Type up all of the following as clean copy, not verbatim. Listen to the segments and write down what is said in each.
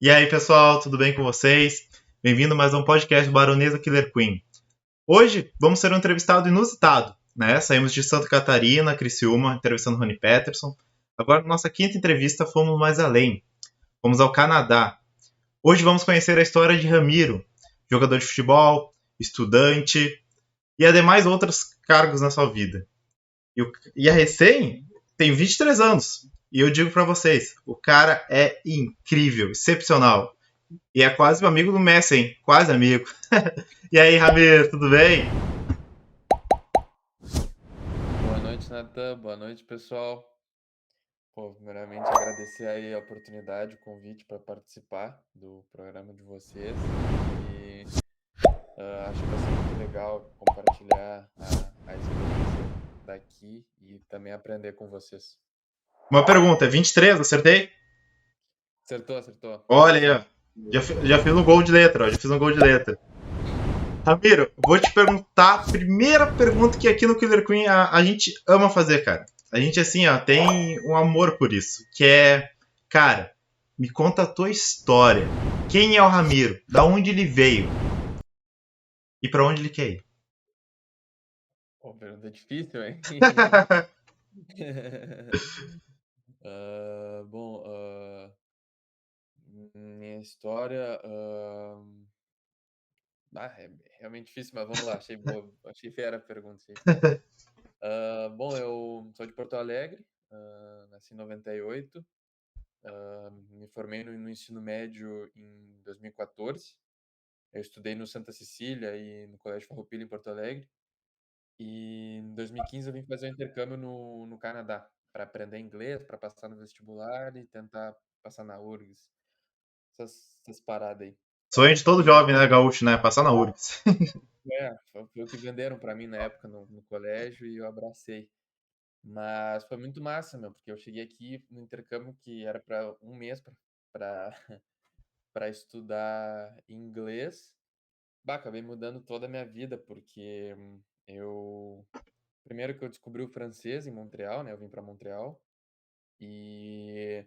E aí, pessoal, tudo bem com vocês? Bem-vindo a mais um podcast do Baronesa Killer Queen. Hoje vamos ter um entrevistado inusitado, né? Saímos de Santa Catarina, Criciúma, entrevistando Rony Peterson. Agora, na nossa quinta entrevista, fomos mais além. Fomos ao Canadá. Hoje vamos conhecer a história de Ramiro, jogador de futebol, estudante e ademais outros cargos na sua vida. E a recém tem 23 anos. E eu digo pra vocês, o cara é incrível, excepcional. E é quase um amigo do Messi, hein? Quase amigo. E aí, Ramiro, tudo bem? Boa noite, Natan. Boa noite, pessoal. Pô, primeiramente agradecer aí a oportunidade, o convite para participar do programa de vocês. E acho que vai ser muito legal compartilhar a experiência daqui e também aprender com vocês. Uma pergunta, 23, acertei? Acertou, acertou. Olha aí, ó. Nasci Já fiz um gol de letra, ó. Já fiz um gol de letra. Ramiro, vou te perguntar a primeira pergunta que aqui no Killer Queen a gente ama fazer, cara. A gente, assim, ó, tem um amor por isso. Que é, cara, me conta a tua história. Quem é o Ramiro? Da onde ele veio? E pra onde ele quer ir? Pô, pergunta difícil, hein? Bom, minha história. É realmente difícil, mas vamos lá. Achei boa, achei fera a pergunta, achei fera. Bom, eu sou de Porto Alegre, nasci em 98, me formei no ensino médio em 2014. Eu estudei no Santa Cecília e no Colégio Farroupilha em Porto Alegre. E em 2015 eu vim fazer um intercâmbio no Canadá para aprender inglês, para passar no vestibular e tentar passar na URGS. Essas paradas aí. Sonho de todo E jovem, né, gaúcho, né? Passar na URGS. foi o que venderam para mim na época no colégio e eu abracei. Mas foi muito massa, meu, porque eu cheguei aqui no intercâmbio que era para um mês para para estudar inglês. Bah, acabei mudando toda a minha vida, porque eu primeiro que eu descobri o francês em Montreal, né? Eu vim para Montreal e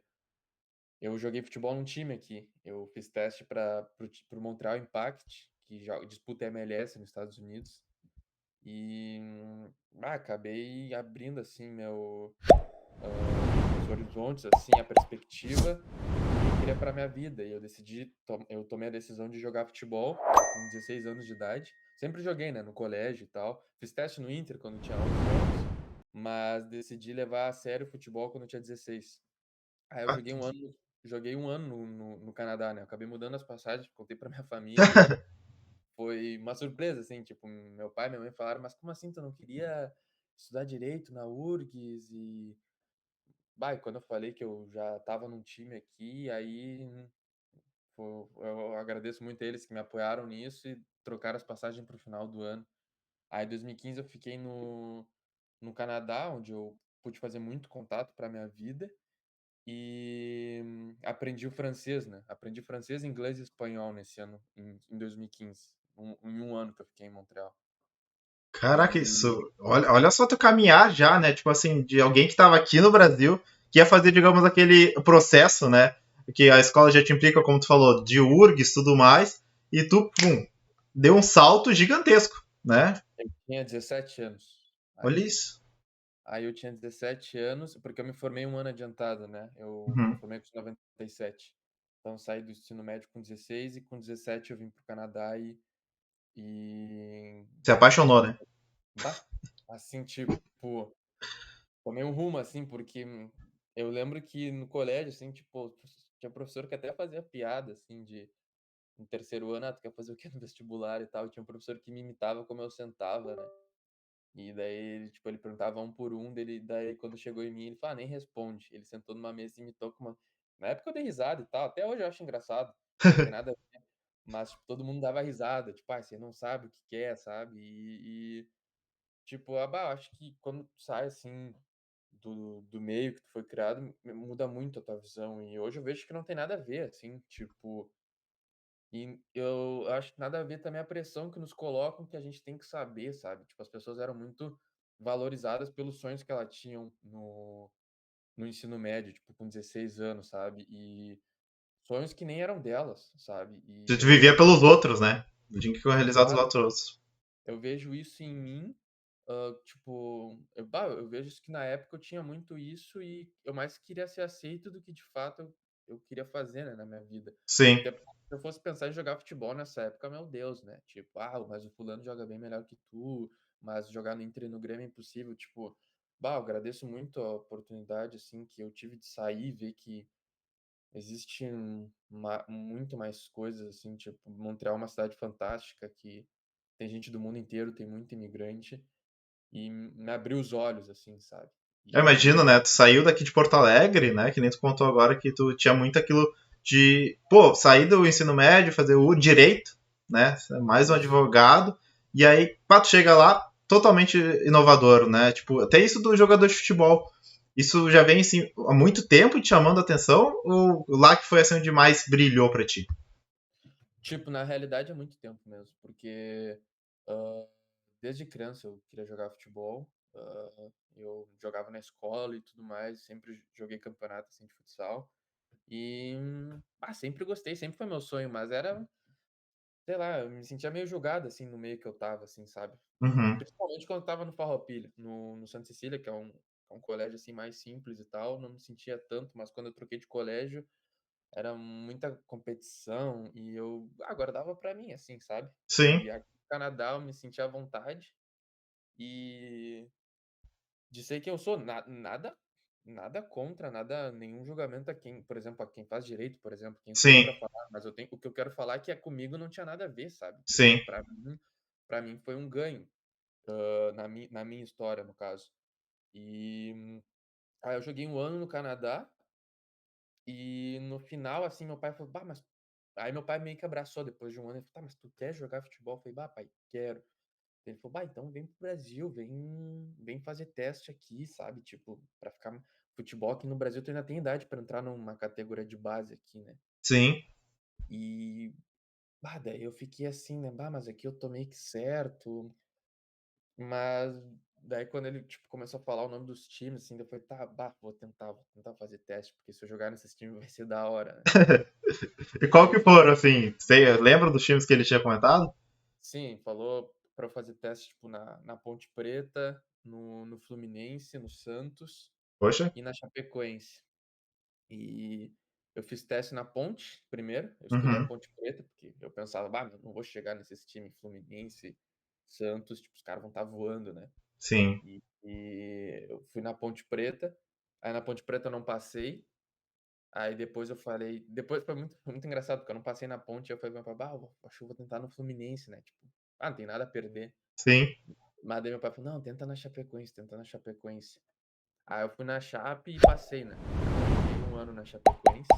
eu joguei futebol num time aqui. Eu fiz teste para o Montreal Impact, que disputa MLS nos Estados Unidos. E acabei abrindo assim os horizontes, assim, a perspectiva do que eu queria para minha vida. E eu eu tomei a decisão de jogar futebol com 16 anos de idade. Sempre joguei, né, no colégio e tal. Fiz teste no Inter quando tinha 11 anos, mas decidi levar a sério o futebol quando eu tinha 16. Aí eu Ah, joguei um ano no Canadá, né? Eu acabei mudando as passagens, contei para minha família e foi uma surpresa, assim, tipo, meu pai e minha mãe falaram, mas como assim tu não queria estudar direito na URGS e quando eu falei que eu já estava num time aqui, aí eu agradeço muito a eles que me apoiaram nisso e trocaram as passagens para o final do ano. Aí em 2015 eu fiquei no Canadá, onde eu pude fazer muito contato para minha vida e aprendi o francês, né? Aprendi francês, inglês e espanhol nesse ano, em 2015, em um ano que eu fiquei em Montreal. caraca, isso. E Olha só tu caminhar já, né? Tipo assim, de alguém que estava aqui no Brasil, que ia fazer, digamos, aquele processo, né? Que a escola já te implica, como tu falou, de URGS e tudo mais, e tu, pum, deu um salto gigantesco, né? eu tinha 17 anos. Olha Aí, isso. aí eu tinha 17 anos, porque eu me formei um ano adiantado, né? Eu me Uhum. formei com 97. Então eu saí do ensino médio com 16 e com 17 eu vim pro Canadá e Se apaixonou, né? bah, assim, tipo, tomei um rumo, assim, porque eu lembro que no colégio, assim, tipo, tinha professor que até fazia piada, assim, de no terceiro ano, tu quer fazer o quê no vestibular e tal? Tinha um professor que me imitava como eu sentava, né? E daí, tipo, ele perguntava um por um, daí quando chegou em mim, ele falou, nem responde. Ele sentou numa mesa e imitou com uma... Na época eu dei risada e tal, até hoje eu acho engraçado, não tem nada a ver, mas, tipo, todo mundo dava risada, tipo, você não sabe o que quer, sabe? Tipo, acho que quando tu sai, assim, do meio que tu foi criado, muda muito a tua visão. E hoje eu vejo que não tem nada a ver, assim, tipo. E eu acho que nada a ver também a pressão que nos colocam que a gente tem que saber, sabe? Tipo, as pessoas eram muito valorizadas pelos sonhos que elas tinham no ensino médio, tipo, com 16 anos, sabe? E sonhos que nem eram delas, sabe? E Tu eu vivia vejo, pelos outros, né? Tinha que realizar dos exato, outros. eu vejo isso em mim, tipo, eu vejo isso que na época eu tinha muito isso e eu mais queria ser aceito do que de fato eu queria fazer, né, na minha vida. Sim. Até porque se eu fosse pensar em jogar futebol nessa época, meu Deus, né? Tipo, mas o fulano joga bem melhor que tu, mas jogar no Inter e no Grêmio é impossível. Tipo, eu agradeço muito a oportunidade, assim, que eu tive de sair e ver que existe muito mais coisas, assim, tipo, Montreal é uma cidade fantástica que tem gente do mundo inteiro, tem muito imigrante, e me abriu os olhos, assim, sabe? Eu E imagino, né? Tu saiu daqui de Porto Alegre, né? Que nem tu contou agora que tu tinha muito aquilo de, pô, sair do ensino médio, fazer o direito, né? Mais um isso. advogado. E aí, pá, tu chega lá, totalmente inovador, né? Tipo, até isso do jogador de futebol. Isso já vem, assim, há muito tempo te chamando a atenção? Ou lá que foi assim onde mais brilhou pra ti? Tipo, na realidade é muito tempo mesmo, porque ah, desde criança eu queria jogar futebol, eu jogava na escola e tudo mais, sempre joguei campeonato assim, de futsal, e sempre gostei, sempre foi meu sonho, mas era, sei lá, eu me sentia meio julgado assim no meio que eu tava, assim, sabe? Uhum. Principalmente quando eu tava no Farroupilha, no Santa Cecília, que é um colégio assim mais simples e tal, não me sentia tanto, mas quando eu troquei de colégio era muita competição e eu agora dava pra mim, assim, sabe? Sim, E aqui no Canadá eu me sentia à vontade e de ser quem eu sou, nada contra, nada, nenhum julgamento a quem, por exemplo, a quem faz direito, por exemplo, quem sou eu sim, pra falar, mas eu tenho, o que eu quero falar é que comigo não tinha nada a ver, sabe? Tipo, sim, para mim foi um ganho, na minha história, no caso. E aí eu joguei um ano no Canadá e no final, assim, meu pai falou, mas. Aí meu pai meio que abraçou depois de um ano. Ele falou, tá, mas tu quer jogar futebol? Eu falei, pai, quero. Ele falou, então vem pro Brasil, vem fazer teste aqui, sabe? Tipo, pra ficar. Futebol aqui no Brasil, tu ainda tem idade pra entrar numa categoria de base aqui, né? sim, E. Daí eu fiquei assim, né? Mas aqui eu tô meio que certo. Mas daí quando ele, tipo, começou a falar o nome dos times, assim, daí eu falei, tá, vou tentar fazer teste, porque se eu jogar nesses times vai ser da hora, né? E Aí qual eu que fui, foram, assim? Você lembra dos times que ele tinha comentado? sim, falou pra eu fazer teste, tipo, na Ponte Preta, no Fluminense, no Santos Poxa. e na Chapecoense. E eu fiz teste na Ponte primeiro, eu escolhi a Uhum. Ponte Preta, porque eu pensava, eu não vou chegar nesses times Fluminense, Santos, tipo, os caras vão estar voando, né? Sim, E eu fui na Ponte Preta, aí na Ponte Preta eu não passei, aí depois eu falei, depois foi muito engraçado, porque eu não passei na Ponte, eu falei, meu pai, acho que eu vou tentar no Fluminense, né? Tipo, não tem nada a perder. sim. Mas daí meu pai falou, não, tenta na Chapecoense, tenta na Chapecoense. Aí eu fui na Chape e passei, né? Então eu joguei um ano na Chapecoense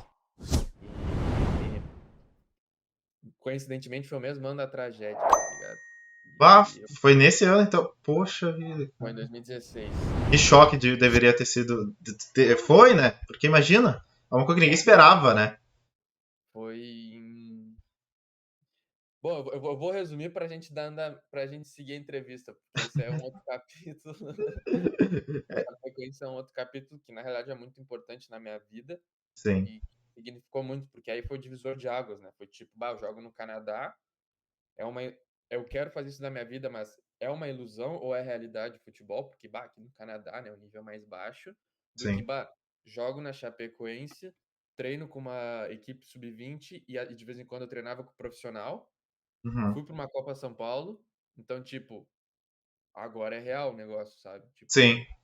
e coincidentemente foi o mesmo ano da tragédia, tá ligado? Ah, E foi nesse ano, então. Poxa vida. foi em 2016. Que choque deveria ter sido. Foi, né? Porque imagina, é uma coisa que ninguém esperava, né? Foi em... Bom, eu vou resumir pra gente seguir a entrevista, porque esse é um outro capítulo. A Chapecoense é um outro capítulo que, na realidade, é muito importante na minha vida Sim, e significou muito, porque aí foi o divisor de águas, né? Foi tipo, eu jogo no Canadá, é uma, eu quero fazer isso na minha vida, mas é uma ilusão ou é realidade o futebol? Porque, aqui no Canadá, né, o nível é mais baixo do que, sim. jogo na Chapecoense, treino com uma equipe sub-20 e de vez em quando eu treinava com o profissional, Uhum. fui para uma Copa São Paulo, então, tipo, agora é real o negócio, sabe? Sim. Tipo,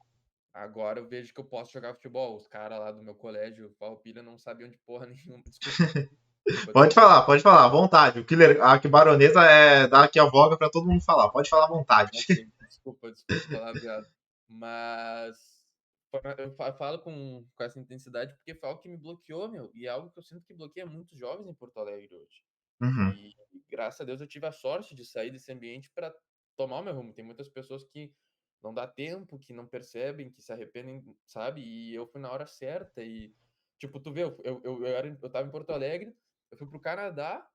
agora eu vejo que eu posso jogar futebol. Os caras lá do meu colégio, Farroupilha, não sabiam de porra nenhuma. Desculpa, desculpa. Pode falar, à vontade. O Killer, a que baronesa é dar aqui a voga pra todo mundo falar. Pode falar à vontade. Ok, desculpa o palavreado. Mas eu falo com essa intensidade porque foi algo que me bloqueou, meu. E é algo que eu sinto que bloqueia muitos jovens em Porto Alegre hoje. Uhum. E graças a Deus eu tive a sorte de sair desse ambiente para tomar o meu rumo. Tem muitas pessoas que não dá tempo, que não percebem, que se arrependem, sabe? E eu fui na hora certa. E, tipo, tu vê, eu tava em Porto Alegre, eu fui pro Canadá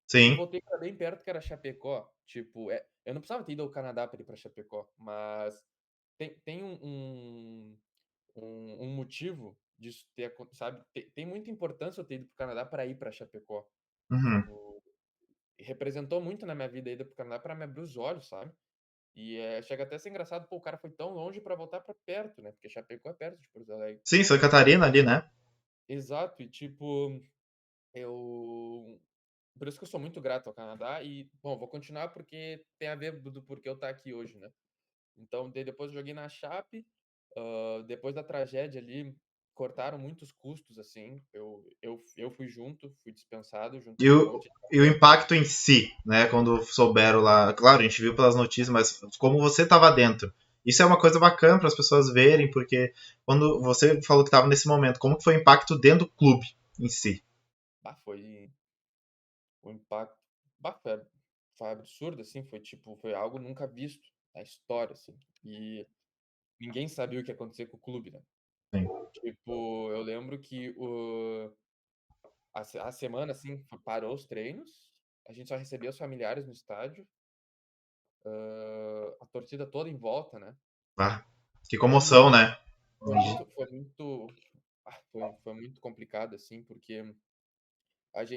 e Sim, voltei pra bem perto, que era Chapecó. Tipo, eu não precisava ter ido ao Canadá para ir pra Chapecó, mas tem um motivo disso ter sabe, tem muita importância eu ter ido para o Canadá para ir para Chapecó. Uhum. Tipo, representou muito na minha vida a ida para o Canadá para me abrir os olhos, sabe. E, chega até a ser engraçado, pô, o cara foi tão longe para voltar para perto, né, porque Chapecó é perto de Porto Alegre. Sim, Santa Catarina ali, né? Exato, e tipo, eu por isso que eu sou muito grato ao Canadá e, bom, vou continuar porque tem a ver do porquê eu estar aqui hoje, né. Então, daí depois eu joguei na Chape, depois da tragédia ali, cortaram muitos custos, assim, eu fui junto, fui dispensado junto E com um o, monte de e o atleta. impacto em si, né? Quando souberam lá. Claro, a gente viu pelas notícias, mas como você estava dentro. Isso é uma coisa bacana para as pessoas verem, porque quando você falou que estava nesse momento, como que foi o impacto dentro do clube em si? Bah, foi o impacto, bah, foi absurdo, assim, foi tipo, foi algo nunca visto na história, assim, e ninguém sabia o que ia acontecer com o clube, né. Sim. Tipo, eu lembro que a semana, assim, parou os treinos, a gente só recebia os familiares no estádio, a torcida toda em volta, né. Ah, que E comoção, né? foi muito complicado, assim, porque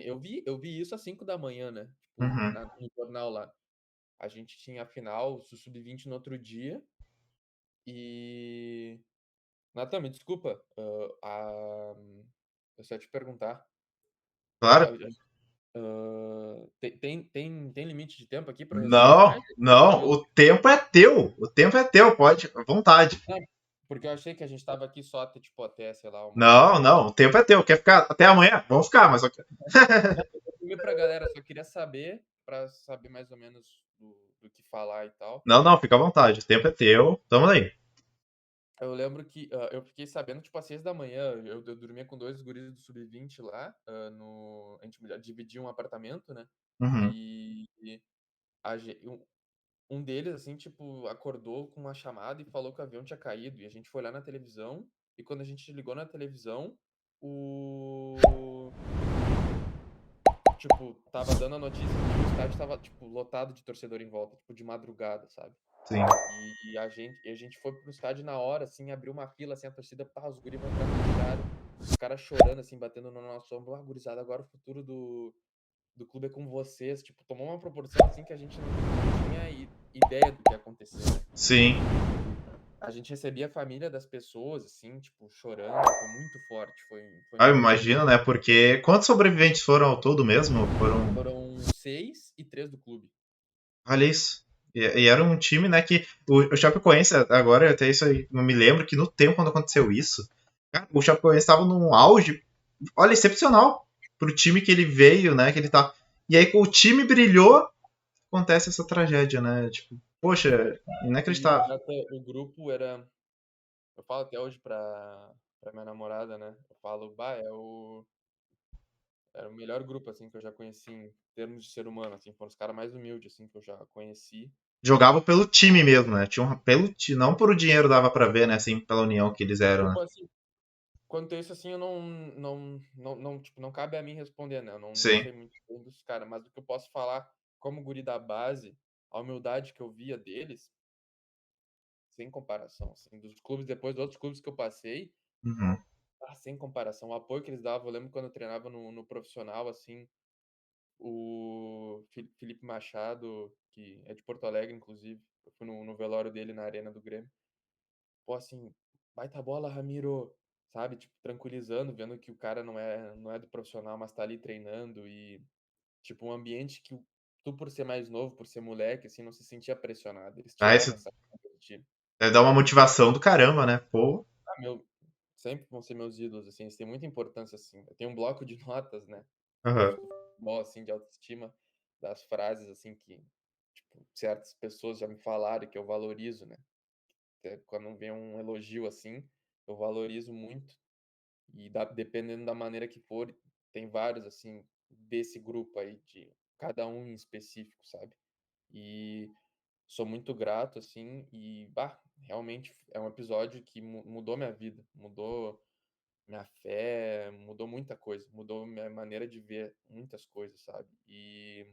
eu vi isso às 5 da manhã, né, tipo, Uhum. no jornal lá. A gente tinha a final do sub-20 no outro dia e Natan, me desculpa, eu só ia te perguntar, Claro. tem limite de tempo aqui para responder Não, mais? não, Tranquilo? o tempo é teu. O tempo é teu, pode, à vontade. Não, porque eu achei que a gente estava aqui só até, tipo, até, sei lá, Não, não, o tempo é teu. Quer ficar até amanhã? Vamos ficar, mas. Não, eu vou comer pra galera, só queria saber, pra saber mais ou menos do que falar e tal. Não, não, fica à vontade. O tempo é teu. Tamo aí. Eu lembro que, eu fiquei sabendo, tipo, às 6 da manhã, eu dormia com 2 guris do sub-20 lá, a gente dividia um apartamento, né, Uhum. e a gen um deles, assim, tipo, acordou com uma chamada e falou que o avião tinha caído, e a gente foi lá na televisão, e quando a gente ligou na televisão, o tipo, tava dando a notícia de que o estádio estava, tipo, lotado de torcedor em volta, tipo, de madrugada, sabe. Sim. E a gente foi para o estádio na hora, assim, abriu uma fila, assim, a torcida, pá, os guri vão entrar no vestiário, os caras chorando, assim, batendo no nosso ombro: "Ah, gurizada, agora o futuro do clube é com vocês", tipo, tomou uma proporção, assim, que a gente não tinha ideia do que ia acontecer, né. Sim. E a gente recebia a família das pessoas, assim, tipo, chorando, foi muito forte, foi Ah, muito imagina, né? Porque quantos sobreviventes foram ao todo mesmo? Foram. foram 6 e 3 do clube. Olha isso. E era um time, né, que o Chapecoense, agora até isso aí, eu me lembro que no tempo quando aconteceu isso, cara, o Chapecoense estava num auge, olha, excepcional pro time que ele veio, né, que ele tá. E aí o time brilhou, acontece essa tragédia, né? Tipo, poxa, E inacreditável. até o grupo era eu falo até hoje pra minha namorada, né, eu falo: "Bah, era o melhor grupo, assim, que eu já conheci em termos de ser humano, assim, foram os caras mais humildes, assim, que eu já conheci". Jogava pelo time mesmo, né? Tinha pelo time, não por o dinheiro dava pra ver, né, assim, pela união que eles eram, né? Tipo assim, quanto a isso, assim, eu não, tipo, não cabe a mim responder, né, eu não Sim. sei muito bem dos caras, mas o que eu posso falar como guri da base, a humildade que eu via deles, sem comparação, assim, dos clubes depois dos outros clubes que eu passei, Uhum. sem comparação. O apoio que eles davam, eu lembro quando eu treinava no profissional, assim, o Felipe Machado, que é de Porto Alegre, inclusive, eu fui no velório dele na arena do Grêmio. Pô, assim, baita bola, Ramiro, sabe? Tipo, tranquilizando, vendo que o cara não é do profissional, mas tá ali treinando e, tipo, um ambiente que tu, por ser mais novo, por ser moleque, assim, não se sentia pressionado. Eles Ah, tiravam isso essa coisa de ti. deve dar uma motivação do caramba, né? Pô. Sempre vão ser meus ídolos, assim, eles têm muita importância, assim. Eu tenho um bloco de notas, né, Aham. do futebol, assim, de autoestima, das frases, assim, que, tipo, certas pessoas já me falaram e que eu valorizo, né. Quando vem um elogio, assim, eu valorizo muito e dependendo da maneira que for, tem vários, assim, desse grupo aí, de cada um em específico, sabe. E sou muito grato, assim, e, bah, realmente é um episódio que mudou minha vida, mudou minha fé, mudou muita coisa, mudou minha maneira de ver muitas coisas, sabe. E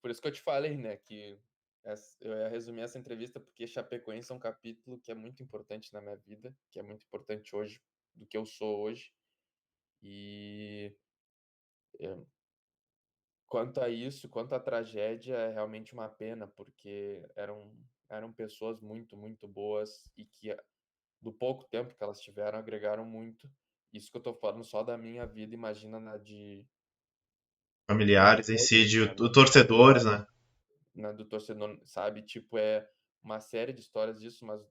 por isso que eu te falei, né, que eu ia resumir essa entrevista porque Chapecoense é um capítulo que é muito importante na minha vida, que é muito importante hoje, do que eu sou hoje. E é, quanto a isso, quanto à tragédia, é realmente uma pena, porque eram pessoas muito, muito boas e que, do pouco tempo que elas tiveram, agregaram muito. Isso que eu tô falando só da minha vida, imagina na de Familiares em si, todos, de né? Na de torcedores, familiares, né? na do torcedor, sabe? Tipo, é uma série de histórias disso, mas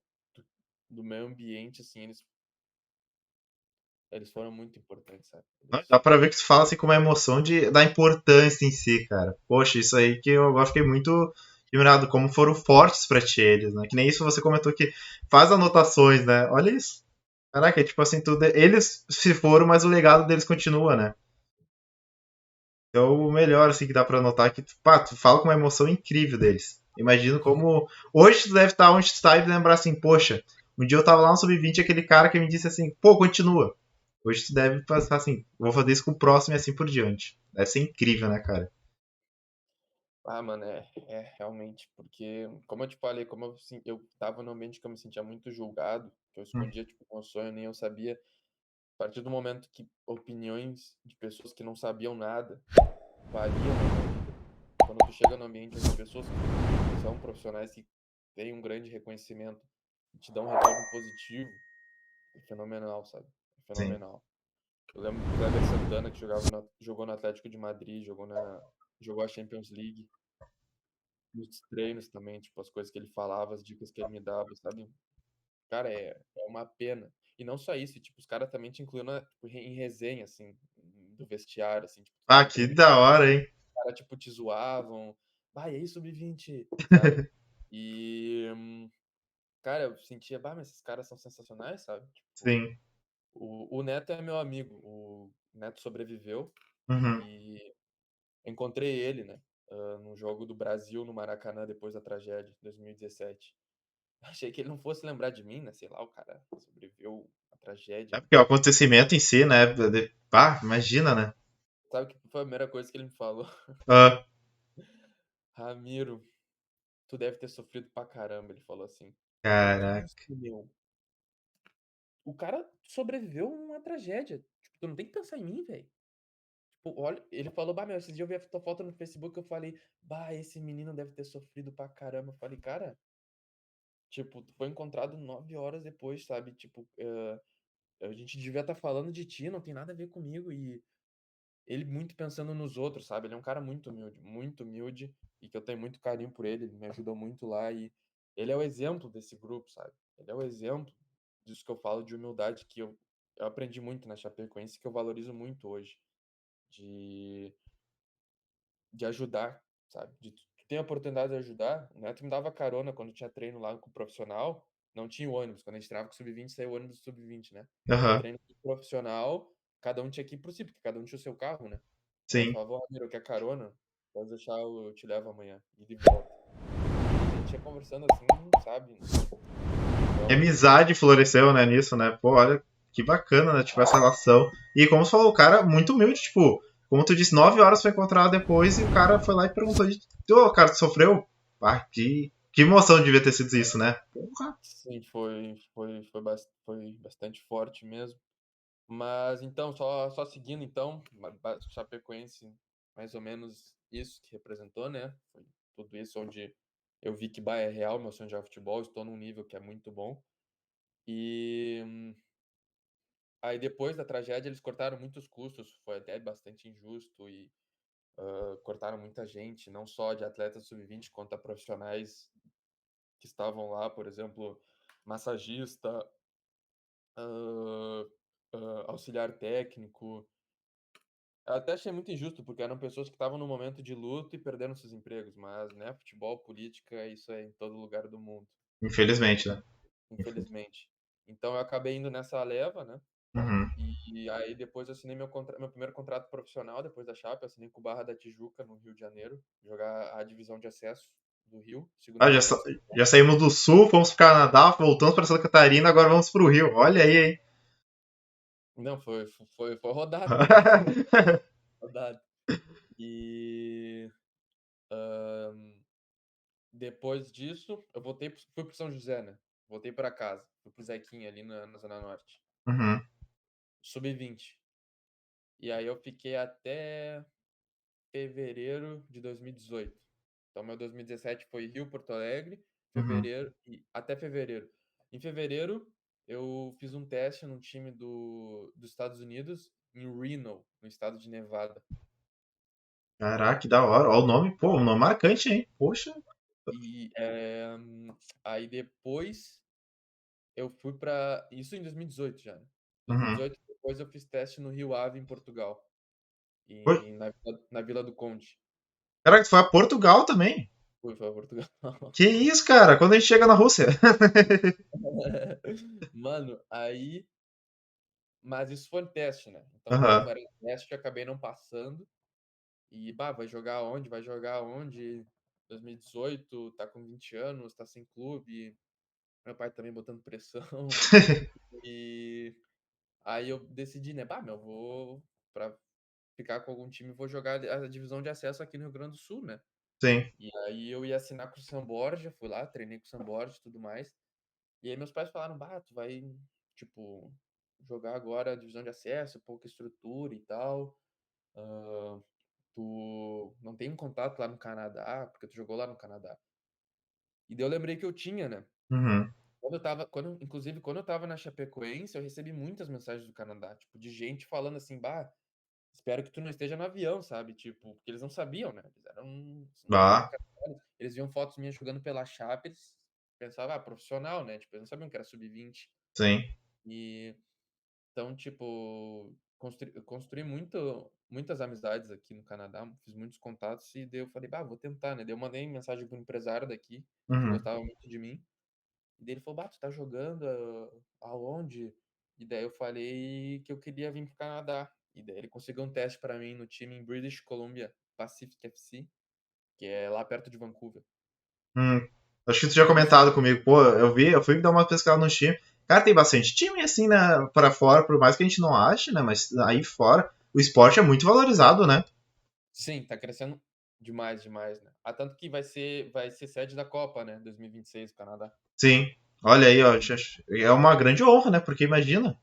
do meio ambiente, assim, eles foram muito importantes, sabe? Dá pra ver que tu fala assim com uma emoção da importância em si, cara. Poxa, isso aí que eu agora fiquei muito admirado, como foram fortes pra ti eles, né? Que nem isso você comentou que faz anotações, né? Olha isso. Caraca, é tipo assim, tudo. Eles se foram, mas o legado deles continua, né? Então o melhor assim que dá pra notar é que pá, tu fala com uma emoção incrível deles. Imagino como. Hoje tu deve estar onde tu tá e lembrar assim, poxa, um dia eu tava lá no Sub-20 aquele cara que me disse assim, pô, continua. Hoje tu deve pensar assim, vou fazer isso com o próximo e assim por diante. Deve ser incrível, né, cara? Ah, mano, é realmente, porque, como eu te falei, como eu tava num ambiente que eu me sentia muito julgado, que eu Hum. escondia, tipo, meu sonho, nem eu sabia. A partir do momento que opiniões de pessoas que não sabiam nada valiam na tua vida, quando tu chega no ambiente onde pessoas que são profissionais que têm um grande reconhecimento e te dão um retorno positivo, é fenomenal, sabe? É Sim. fenomenal. Eu lembro do Kleber Santana, que jogou no Atlético de Madrid, jogou a Champions League, nos treinos também, tipo, as coisas que ele falava, as dicas que ele me dava, sabe? Cara, é uma pena. E não só isso, tipo, os caras também te incluíam tipo, em resenha, assim, do vestiário, assim, tipo, tu Ah, tava que treinando, da hora, hein? os caras, tipo, te zoavam. Bah, e aí, sub-20, sabe? E, cara, eu sentia, bah, mas esses caras são sensacionais, sabe? Tipo, Sim. o Neto é meu amigo, o Neto sobreviveu Uhum. e encontrei ele, né? No jogo do Brasil no Maracanã depois da tragédia, 2017. Achei que ele não fosse lembrar de mim, né? Sei lá, o cara sobreviveu à É tragédia, né? porque o acontecimento em si, né? Pá, imagina, né? Sabe que foi a primeira coisa que ele me falou? Ah, Ramiro, tu deve ter sofrido pra caramba, ele falou assim. Eu, que isso, caraca. meu? O cara sobreviveu a uma tragédia. Tipo, tu não tem que pensar em mim, velho. Tipo, olha, ele falou, bah, meu, esses dias eu vi a tua foto no Facebook, eu falei, bah, esse menino deve ter sofrido pra caramba. Eu falei, cara, tipo, tu foi encontrado 9 horas depois, sabe? Tipo, a gente devia estar falando de ti, não tem nada a ver comigo. E ele muito pensando nos outros, sabe? Ele é um cara muito humilde e que eu tenho muito carinho por ele. Ele me ajudou muito lá e ele é o exemplo desse grupo, sabe? Ele é o exemplo disso que eu falo de humildade que eu aprendi muito na Chapecoense que eu valorizo muito hoje, de, de ajudar, sabe? De tu ter a oportunidade de ajudar. O Neto me dava carona quando tinha treino lá com o profissional, não tinha o ônibus. Quando a gente treinava com o sub-20, saía o ônibus do sub-20, né? Tinha Aham. treino com o profissional, cada um tinha que ir por si, porque cada um tinha o seu carro, né? Aí ele Sim. falava, ô Ramiro, quer carona? Pode deixar, eu te levo amanhã. E de volta. E a gente ia conversando assim, sabe? E a Então, amizade floresceu, né, nisso, né? Pô, olha que bacana, né? Tipo, essa relação. E como você falou, o cara muito humilde, tipo, como tu disse, 9 horas foi encontrado depois e o cara foi lá e perguntou: Ô, cara, tu sofreu? Ah, que emoção devia ter sido isso, né? Porra. sim, foi bastante forte mesmo. Mas então, só seguindo então, Chapecoense, mais ou menos isso que representou, né? Foi tudo isso onde eu vi que Bahia é real, meu sonho de jogar futebol, estou num nível que é muito bom. E aí depois da tragédia eles cortaram muitos custos, foi até bastante injusto e cortaram muita gente, não só de atletas sub-20, quanto a profissionais que estavam lá, por exemplo, massagista, ah, auxiliar técnico. Eu até achei muito injusto, porque eram pessoas que estavam no momento de luto e perderam seus empregos, mas, né, futebol, política, isso é em todo lugar do mundo, Infelizmente, né? infelizmente. Então eu acabei indo nessa leva, né? Uhum. E aí depois eu assinei meu primeiro contrato profissional, depois da Chape, eu assinei com o Barra da Tijuca, no Rio de Janeiro, jogar a divisão de acesso do Rio, segunda Ah, divisão. já saímos do sul, fomos pro Canadá, voltamos para Santa Catarina, agora vamos pro Rio. Olha aí, hein? Não, foi rodado mesmo, rodado. E depois disso, eu fui pro São José, né? Voltei pra casa. Fui pro Zequinha ali na Zona Norte. Uhum, Sub-20. E aí eu fiquei até fevereiro de 2018. Então, meu 2017 foi Rio, Porto Alegre, uhum. fevereiro e até fevereiro. Em fevereiro, eu fiz um teste num time dos Estados Unidos, em Reno, no estado de Nevada. Caraca, que da hora. Ó, o nome, pô, um nome marcante, hein? Poxa. E aí depois eu fui para isso em 2018 já, né? Uhum. 2018, depois eu fiz teste no Rio Ave, em Portugal, Pô, e na Vila do Conde. caraca, tu foi a Portugal também? Fui para Portugal. Que isso, cara? Quando a gente chega na Rússia? Mano, aí. Mas isso foi um teste, né? Então, Aham, como era teste, eu acabei não passando. E, bah, vai jogar onde? Vai jogar onde? 2018, tá com 20 anos, tá sem clube. Meu pai também botando pressão. E aí eu decidi, né? Bah, meu, vou pra ficar com algum time, vou jogar a divisão de acesso aqui no Rio Grande do Sul, né? sim. E aí eu ia assinar com o São Borja, fui lá, treinei com o São Borja e tudo mais. E aí meus pais falaram, bah, tu vai, tipo, jogar agora a divisão de acesso, pouca estrutura e tal. Ah, tu não tem um contato lá no Canadá, porque tu jogou lá no Canadá. E daí eu lembrei que eu tinha, né? Uhum, Inclusive, quando eu tava na Chapecoense, eu recebi muitas mensagens do Canadá, tipo, de gente falando assim, bah, espero que tu não esteja no avião, sabe? Tipo, porque eles não sabiam, né? Eles eram, não eram muito vá, católicos. Eles viam fotos minhas jogando pela Chape, eles pensavam, ah, profissional, né? Tipo, eles não sabiam que era sub-20. sim. E então, tipo, construí muitas amizades aqui no Canadá, fiz muitos contatos e daí eu falei, bah, vou tentar, né? Daí eu mandei mensagem pro empresário daqui, que Uhum, gostava muito de mim. E daí ele falou, bah, tu tá jogando aonde? E daí eu falei que eu queria vir pro Canadá. E daí ele conseguiu um teste pra mim no time em British Columbia, Pacific FC, que é lá perto de Vancouver. hum. Acho que tu tinha E isso, comentado comigo. Pô, eu fui dar uma pescada no time. Cara, tem bastante time assim, né? Pra fora, por mais que a gente não ache, né? Mas aí fora, o esporte é muito valorizado, né? sim, tá crescendo demais, demais, né? Ah, tanto que vai ser sede da Copa, né? 2026, o Canadá. Sim. Olha aí, ó. É uma grande honra, né? Porque imagina.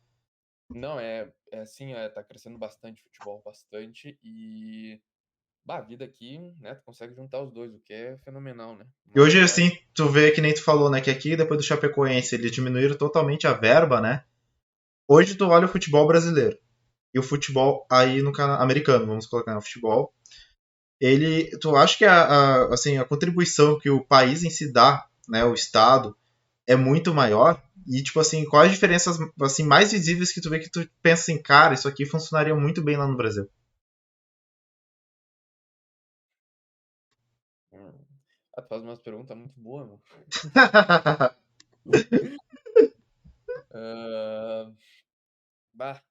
Não, é assim, tá crescendo bastante futebol, bastante, e bah, a vida aqui, né, tu consegue juntar os dois, o que é fenomenal, né? E hoje, Morar. assim, tu vê que nem tu falou, né? Que aqui, depois do Chapecoense, eles diminuíram totalmente a verba, né? Hoje tu olha o futebol brasileiro e o futebol aí no americano, vamos colocar no futebol. Ele, tu acha que assim, a contribuição que o país em si dá, né? O estado, é muito maior? E, tipo assim, quais as diferenças assim, mais visíveis que tu vê que tu pensa assim, cara, isso aqui funcionaria muito bem lá no Brasil? Hum. Ah, tu faz umas perguntas muito boas, mano. Ah, bah,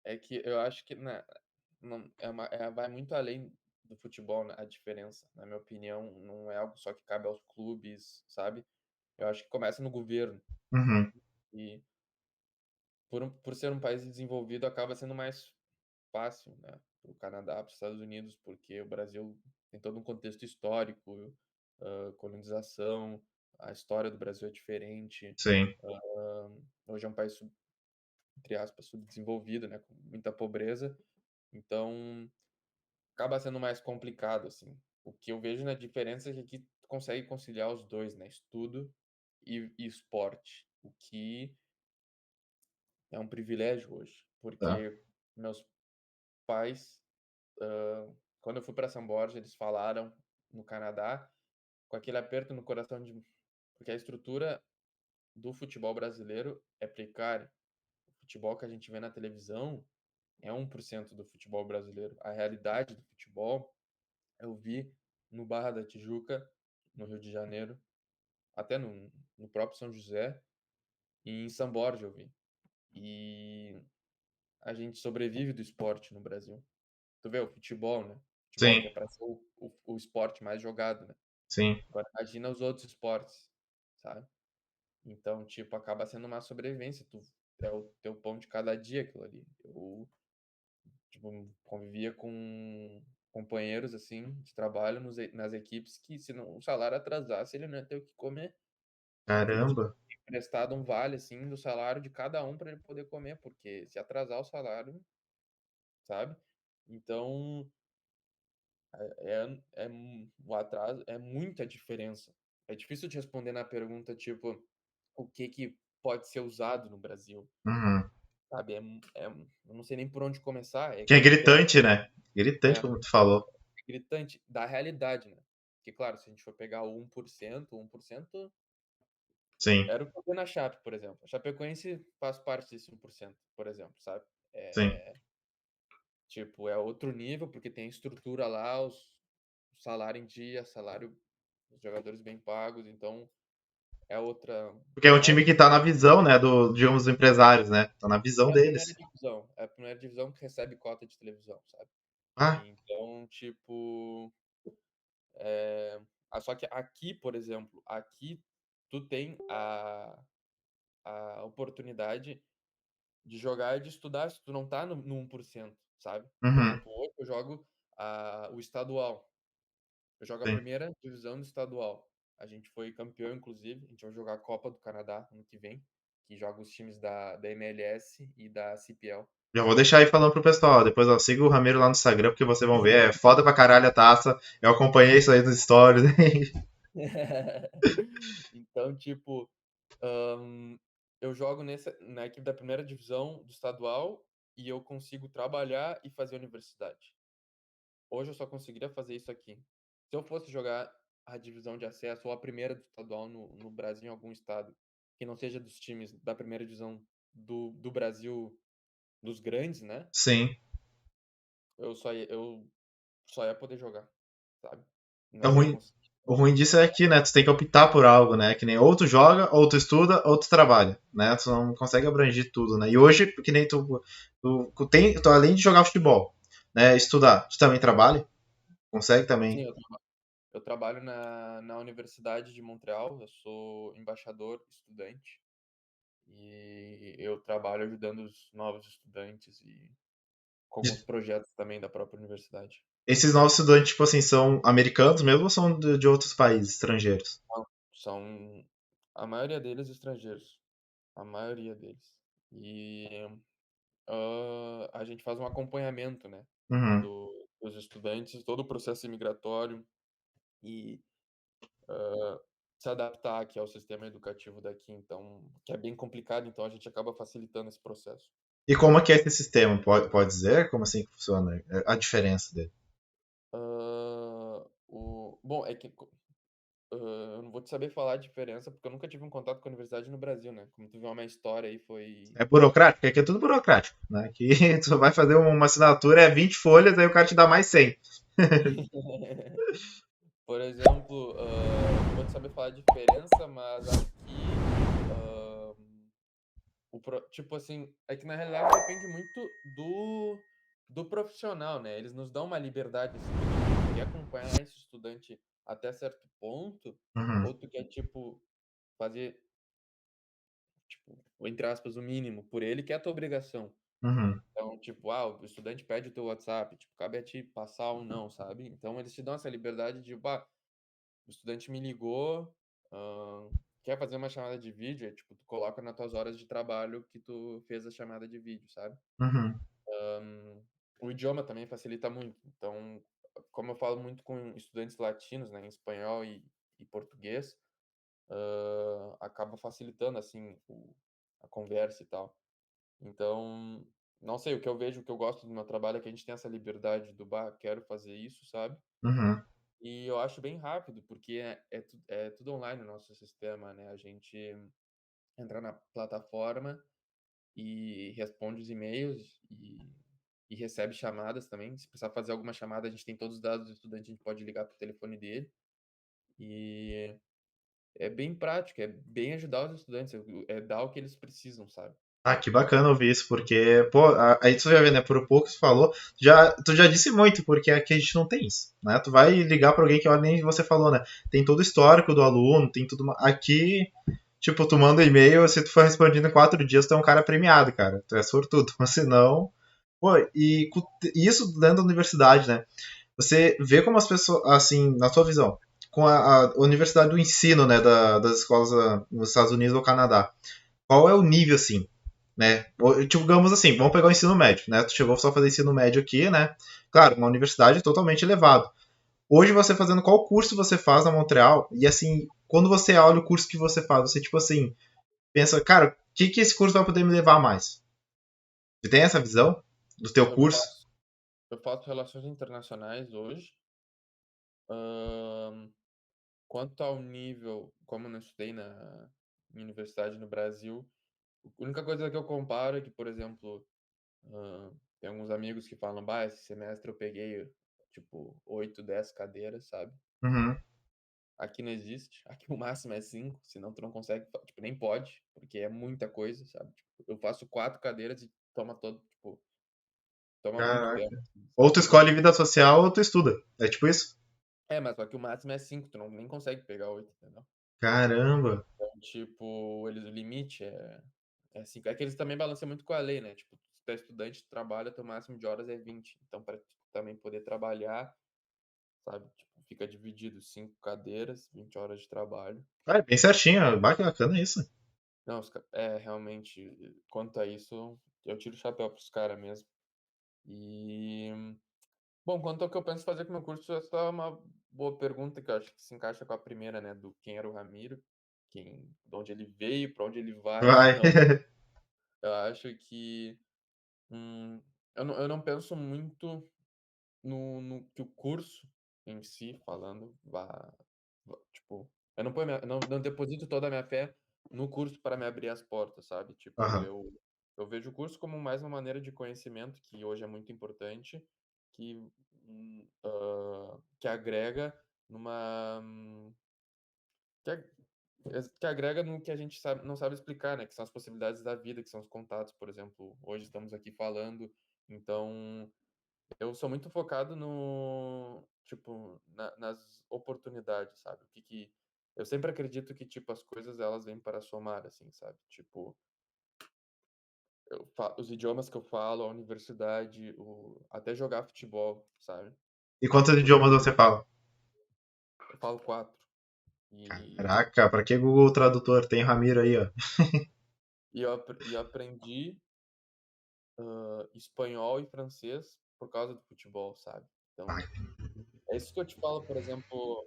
é que eu acho que né, não, vai muito além do futebol, né, a diferença. Na minha opinião, não é algo só que cabe aos clubes, sabe? Eu acho que começa no governo. Uhum, E por ser um país desenvolvido, acaba sendo mais fácil, né, para o Canadá, para os Estados Unidos, porque o Brasil tem todo um contexto histórico, colonização, a história do Brasil é diferente. sim, Hoje é um país, entre aspas, subdesenvolvido, né, com muita pobreza, então acaba sendo mais complicado, assim. O que eu vejo na diferença é que aqui tu consegue conciliar os dois, né, estudo e esporte, o que é um privilégio hoje, tá, porque meus pais quando eu fui para São Borja, eles falaram no Canadá com aquele aperto no coração de porque a estrutura do futebol brasileiro é precária. O futebol que a gente vê na televisão é 1% do futebol brasileiro. A realidade do futebol eu vi no Barra da Tijuca, no Rio de Janeiro, até no próprio São José e em São Borja eu vi. E a gente sobrevive do esporte no Brasil. Tu vê o futebol, né? Futebol sim, que é para ser o esporte mais jogado, né? sim. Agora imagina os outros esportes, sabe? Então, tipo, acaba sendo uma sobrevivência. É o teu pão de cada dia aquilo ali. Eu, tipo, convivia com companheiros, assim, de trabalho nas equipes que se não, o salário atrasasse, ele não ia ter o que comer. Tipo, tinha Caramba. emprestado um vale, assim, do salário de cada um para ele poder comer, porque se atrasar o salário, sabe? Então, o atraso é muita diferença. É difícil de responder na pergunta, tipo, o que que pode ser usado no Brasil, Uhum. sabe? Eu não sei nem por onde começar, é Que é gritante, gritante, né? Gritante, é, como tu falou. é gritante da realidade, né? Porque, claro, se a gente for pegar o 1% Sim, era o que eu vi na Chape, por exemplo. A Chapecoense faz parte desse 1%, por exemplo, sabe? sim. Tipo, é outro nível, porque tem estrutura lá, o salário em dia, salário, os jogadores bem pagos, então é outra. Porque é um É time outra. que tá na visão, né, digamos, dos empresários, né? Tá na visão É a primeira deles. divisão. É a primeira divisão que recebe cota de televisão, sabe? Ah, Então, tipo. É... Só que aqui, por exemplo, aqui tu tem a oportunidade de jogar e de estudar se tu não tá no 1%, sabe? Por uhum, exemplo, hoje eu jogo o estadual. Eu jogo a sim. primeira divisão do estadual. A gente foi campeão, inclusive. A gente vai jogar a Copa do Canadá ano que vem, que joga os times da MLS e da CPL. Já vou deixar aí falando pro pessoal. Depois, ó, siga o Ramiro lá no Instagram, porque vocês vão ver. É foda pra caralho a taça. Eu acompanhei isso aí nos stories. Então, tipo, eu jogo na equipe da primeira divisão do estadual e eu consigo trabalhar e fazer universidade. Hoje eu só conseguiria fazer isso aqui. Se eu fosse jogar a divisão de acesso ou a primeira do estadual no Brasil, em algum estado, que não seja dos times da primeira divisão do Brasil, dos grandes, né? Sim. Eu só ia poder jogar, sabe? É Não ia ruim. conseguir. O ruim disso é que, né, tu tem que optar por algo, né? Que nem ou tu joga, ou tu estuda, ou tu trabalha, né? Tu não consegue abranger tudo, né? E hoje, que nem tu além de jogar futebol, né, estudar, tu também trabalha? Consegue Sim, também? eu trabalho na Universidade de Montreal, eu sou embaixador estudante e eu trabalho ajudando os novos estudantes e com alguns projetos também da própria universidade. Esses novos estudantes, tipo assim, são americanos mesmo ou são de outros países, estrangeiros? Não, são a maioria deles estrangeiros, a maioria deles. E a gente faz um acompanhamento, né, Uhum. dos estudantes, todo o processo imigratório e se adaptar aqui ao sistema educativo daqui, então, que é bem complicado, então a gente acaba facilitando esse processo. E como é que é esse sistema? Pode dizer como assim que funciona? A diferença dele? Bom, é que eu não vou te saber falar a diferença, porque eu nunca tive um contato com a universidade no Brasil, né? Como tu viu, a minha história aí foi. É burocrático? Aqui é tudo burocrático, né? Aqui tu vai fazer uma assinatura, é 20 folhas, aí o cara te dá mais 100. Por exemplo, não vou te saber falar a diferença, mas aqui, tipo assim, é que na realidade depende muito do profissional, né? Eles nos dão uma liberdade, assim, do tipo, tu quer acompanhar esse estudante até certo ponto, Uhum, ou tu quer, tipo, fazer, tipo, entre aspas, o mínimo por ele, que é a tua obrigação. uhum, Então, tipo, o estudante pede o teu WhatsApp, tipo, cabe a ti passar ou não, sabe? Então, eles te dão essa liberdade de, o estudante me ligou, quer fazer uma chamada de vídeo, tipo, tu coloca nas tuas horas de trabalho que tu fez a chamada de vídeo, sabe? uhum. O idioma também facilita muito. Então, como eu falo muito com estudantes latinos, né, em espanhol e português, acaba facilitando, assim, a conversa e tal. Então, não sei, o que eu vejo, o que eu gosto do meu trabalho é que a gente tem essa liberdade do, quero fazer isso, sabe? Uhum, E eu acho bem rápido, porque é tudo online o nosso sistema, né? A gente entra na plataforma e responde os e-mails e recebe chamadas também. Se precisar fazer alguma chamada, a gente tem todos os dados do estudante, a gente pode ligar para o telefone dele. E é bem prático, é bem ajudar os estudantes, é dar o que eles precisam, sabe? Ah, que bacana ouvir isso, porque, pô, aí tu já vê, né, por pouco tu falou, tu já disse muito, porque aqui a gente não tem isso, né? Tu vai ligar pra alguém que, olha, nem você falou, né? Tem todo o histórico do aluno, tem tudo. Aqui, tipo, tu manda um e-mail, se tu for respondido em 4 dias, tu é um cara premiado, cara. Tu é sortudo, mas se não. Pô, e isso dentro da universidade, né? você vê como as pessoas, assim, na sua visão, com a universidade do ensino, né, das escolas nos Estados Unidos ou Canadá, qual é o nível, assim, né? Digamos assim, vamos pegar o ensino médio, né? Tu chegou só a fazer ensino médio aqui, né? Claro, uma universidade totalmente elevada. Hoje você fazendo qual curso você faz na Montreal, e assim, quando você olha o curso que você faz, você tipo assim, pensa, cara, o que esse curso vai poder me levar a mais? Você tem essa visão do teu Eu curso? faço, eu faço relações internacionais hoje. Ahn, Quanto ao nível, como eu não estudei na em universidade no Brasil, a única coisa que eu comparo é que, por exemplo, tem alguns amigos que falam, bah, esse semestre eu peguei, tipo, 8, 10 cadeiras, sabe? Uhum. Aqui não existe. Aqui o máximo é 5, senão tu não consegue, tipo, nem pode, porque é muita coisa, sabe? Tipo, eu faço 4 cadeiras e toma todo, tipo, toma muito tempo, Caraca. assim, Ou tu sabe? escolhe vida social ou tu estuda. É tipo isso? É, mas só que o máximo é 5, tu não, nem consegue pegar 8, entendeu? Caramba. Então, tipo, o limite é 5. É que eles também balançam muito com a lei, né? Tipo, se tu é estudante, tu trabalha, teu máximo de horas é 20. Então, para também poder trabalhar, sabe? Tipo, fica dividido 5 cadeiras, 20 horas de trabalho. Ah, é bem certinho, bah, que bacana isso. Não, realmente, quanto a isso, eu tiro o chapéu pros caras mesmo. E, bom, quanto ao que eu penso fazer com o meu curso, essa é uma boa pergunta que eu acho que se encaixa com a primeira, né? Do quem era o Ramiro, de onde ele veio, para onde ele vai. Vai. Então, eu acho que hum, eu não penso muito no que o curso em si, falando, tipo, eu não, não deposito toda a minha fé no curso para me abrir as portas, sabe? Tipo, Aham. eu vejo o curso como mais uma maneira de conhecimento, que hoje é muito importante, que agrega numa. Que, ag- que agrega no que a gente sabe, não sabe explicar, né? Que são as possibilidades da vida, que são os contatos, por exemplo. Hoje estamos aqui falando, então eu sou muito focado no, tipo, nas oportunidades, sabe? Eu sempre acredito que, tipo, as coisas elas vêm para somar, assim, sabe? Tipo, os idiomas que eu falo, a universidade, até jogar futebol, sabe? E quantos Porque idiomas você fala? eu falo 4 e, Caraca, pra que Google Tradutor? Tem Ramiro aí, ó. e eu aprendi espanhol e francês por causa do futebol, sabe? Então, é isso que eu te falo, por exemplo,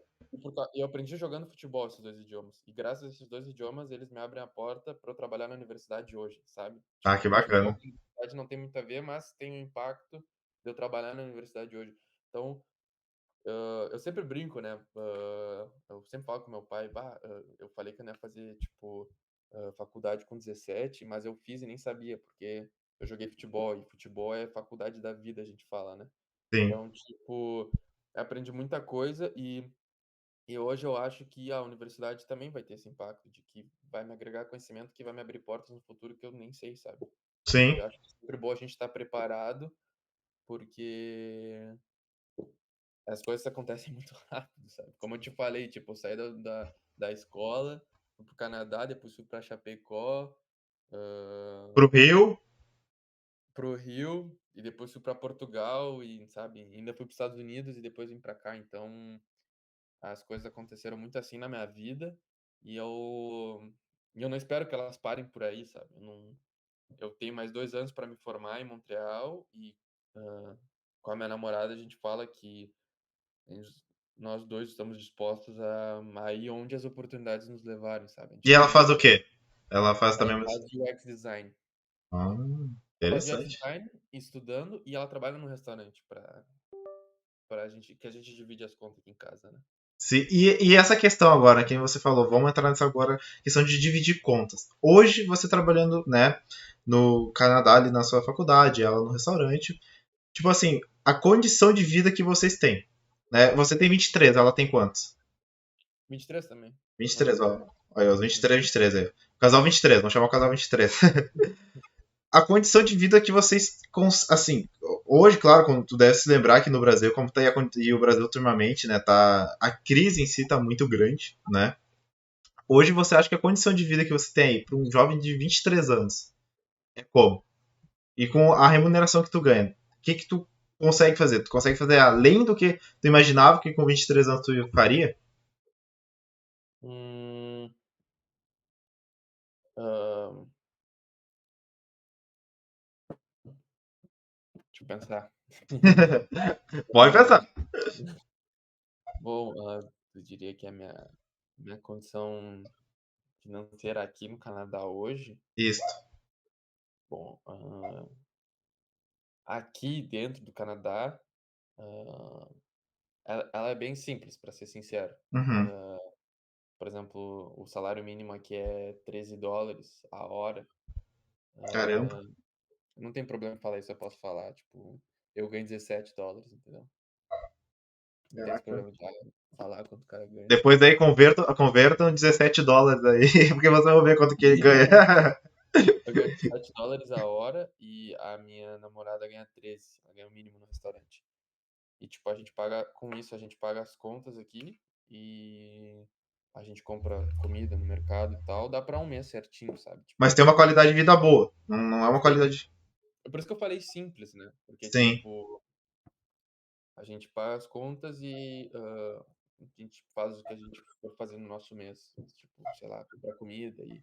eu aprendi jogando futebol esses dois idiomas. E graças a esses dois idiomas, eles me abrem a porta para eu trabalhar na universidade hoje, sabe? Ah, Tipo, que futebol bacana. com universidade não tem muito a ver, mas tem um impacto de eu trabalhar na universidade hoje. Então, eu sempre brinco, né? Eu sempre falo com meu pai, bah, eu falei que eu não ia fazer, tipo, faculdade com 17, mas eu fiz e nem sabia, porque eu joguei futebol, e futebol é faculdade da vida, a gente fala, né? Sim, Então, tipo, eu aprendi muita coisa e hoje eu acho que a universidade também vai ter esse impacto, de que vai me agregar conhecimento que vai me abrir portas no futuro que eu nem sei, sabe? sim. E eu acho que é sempre bom a gente estar preparado, porque as coisas acontecem muito rápido, sabe? Como eu te falei, tipo, eu saí da escola, fui pro Canadá, depois fui pra Chapecó, Pro ah, Rio, pro Rio, e depois fui pra Portugal, e, sabe, ainda fui pros Estados Unidos e depois vim pra cá, então as coisas aconteceram muito assim na minha vida e eu não espero que elas parem por aí, sabe? Eu tenho mais 2 anos para me formar em Montreal e ah, com a minha namorada a gente fala que nós dois estamos dispostos a ir onde as oportunidades nos levarem, sabe? A gente e não ela tem. faz o quê? Ela faz Ela também faz umas... UX design. Ah, Ela faz UX interessante. design estudando e ela trabalha num restaurante para gente que a gente divide as contas aqui em casa, né? Sim, e essa questão agora, quem você falou, vamos entrar nessa agora, questão de dividir contas. Hoje você trabalhando, né, no Canadá, ali na sua faculdade, ela no restaurante, tipo assim, a condição de vida que vocês têm, né? Você tem 23, ela tem quantos? 23 também. Vinte e Não, três, ó. Aí, os 23 aí. Casal 23, vamos chamar o casal 23. A condição de vida que vocês, assim, hoje, claro, como tu deve se lembrar que no Brasil, como tá e o Brasil ultimamente, né, tá, a crise em si tá muito grande, né? Hoje você acha que a condição de vida que você tem aí para um jovem de 23 anos é como? E com a remuneração que tu ganha, o que que tu consegue fazer? Tu consegue fazer além do que tu imaginava que com 23 anos tu faria? Hum, ahn, deixa eu pensar. Pode pensar. Bom, eu diria que a minha condição financeira aqui no Canadá hoje, Isso. bom, aqui dentro do Canadá, ah, ela é bem simples, para ser sincero. Uhum. Ah, por exemplo, o salário mínimo aqui é $13 a hora. Caramba. Não tem problema em falar isso, eu posso falar. Tipo, eu ganho $17, entendeu? Não tem esse Caraca. problema de falar quanto o cara ganha. Depois aí convertam $17 aí, porque você vai ver quanto que ele ganha. Eu ganho $17 a hora e a minha namorada ganha 13. Ela ganha o mínimo no restaurante. E, tipo, a gente paga, com isso, a gente paga as contas aqui e a gente compra comida no mercado e tal. Dá pra um mês certinho, sabe? Mas Tipo, tem uma qualidade de vida boa. Não é uma sim. qualidade. É por isso que eu falei simples, né? Porque, Sim. tipo, a gente paga as contas e a gente faz o que a gente for fazer no nosso mês. Tipo, sei lá, comprar comida e.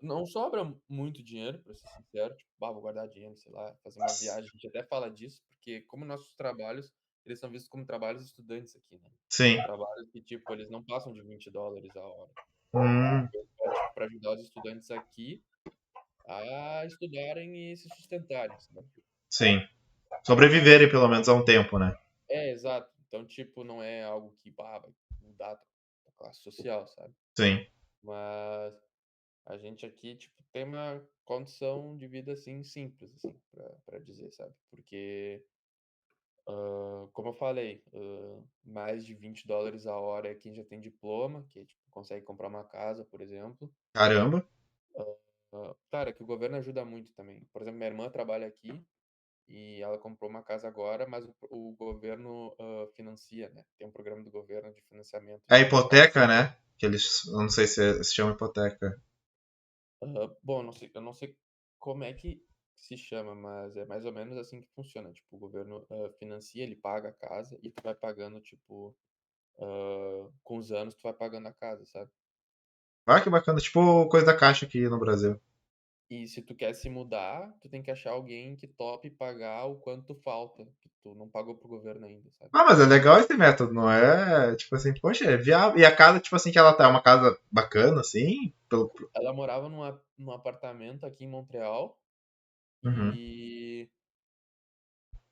Não sobra muito dinheiro, pra ser sincero. Tipo, vou guardar dinheiro, sei lá, fazer uma viagem. A gente até fala disso, porque como nossos trabalhos, eles são vistos como trabalhos estudantes aqui, né? Sim. São trabalhos que, tipo, eles não passam de $20 a hora. É uma Hum, coisa pra ajudar os estudantes aqui a estudarem e se sustentarem, sabe? sim. Sobreviverem pelo menos há um tempo, né? É, exato. Então, tipo, não é algo que vai mudar a classe social, sabe? Sim. Mas a gente aqui, tipo, tem uma condição de vida, assim, simples, assim, pra dizer, sabe? Porque, como eu falei, mais de $20 a hora é quem já tem diploma, que, tipo, consegue comprar uma casa, por exemplo. Caramba. Claro, é que o governo ajuda muito também. Por exemplo, minha irmã trabalha aqui e ela comprou uma casa agora, mas o governo financia, né? Tem um programa do governo de financiamento É a de hipoteca, casas. né? Que eles. Eu não sei se chama hipoteca. Bom, eu não sei como é que se chama, mas é mais ou menos assim que funciona. Tipo, o governo financia, ele paga a casa e tu vai pagando, tipo, com os anos tu vai pagando a casa, sabe? Ah, que bacana. Tipo coisa da Caixa aqui no Brasil. E se tu quer se mudar, tu tem que achar alguém que tope pagar o quanto falta, que tu não pagou pro governo ainda, sabe? Ah, mas é legal esse método, não é? Tipo assim, poxa, é viável. E a casa, tipo assim, que ela tá, é uma casa bacana, assim? Ela morava num apartamento aqui em Montreal Uhum. e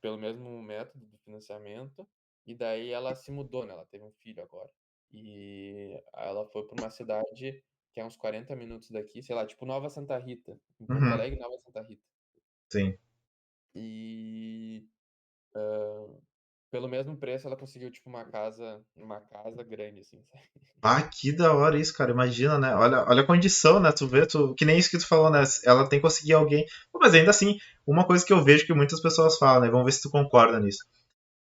pelo mesmo método de financiamento, e daí ela se mudou, né? Ela teve um filho agora. E ela foi para uma cidade que é uns 40 minutos daqui, sei lá, tipo Nova Santa Rita, em Porto Uhum. Alegre, Nova Santa Rita. Sim. E pelo mesmo preço ela conseguiu tipo uma casa grande assim, sabe? Ah, que da hora isso, cara. Imagina, né? Olha a condição, né? Tu vê, que nem isso que tu falou, né? Ela tem que conseguir alguém. Pô, mas ainda assim, uma coisa que eu vejo que muitas pessoas falam, né? Vamos ver se tu concorda nisso.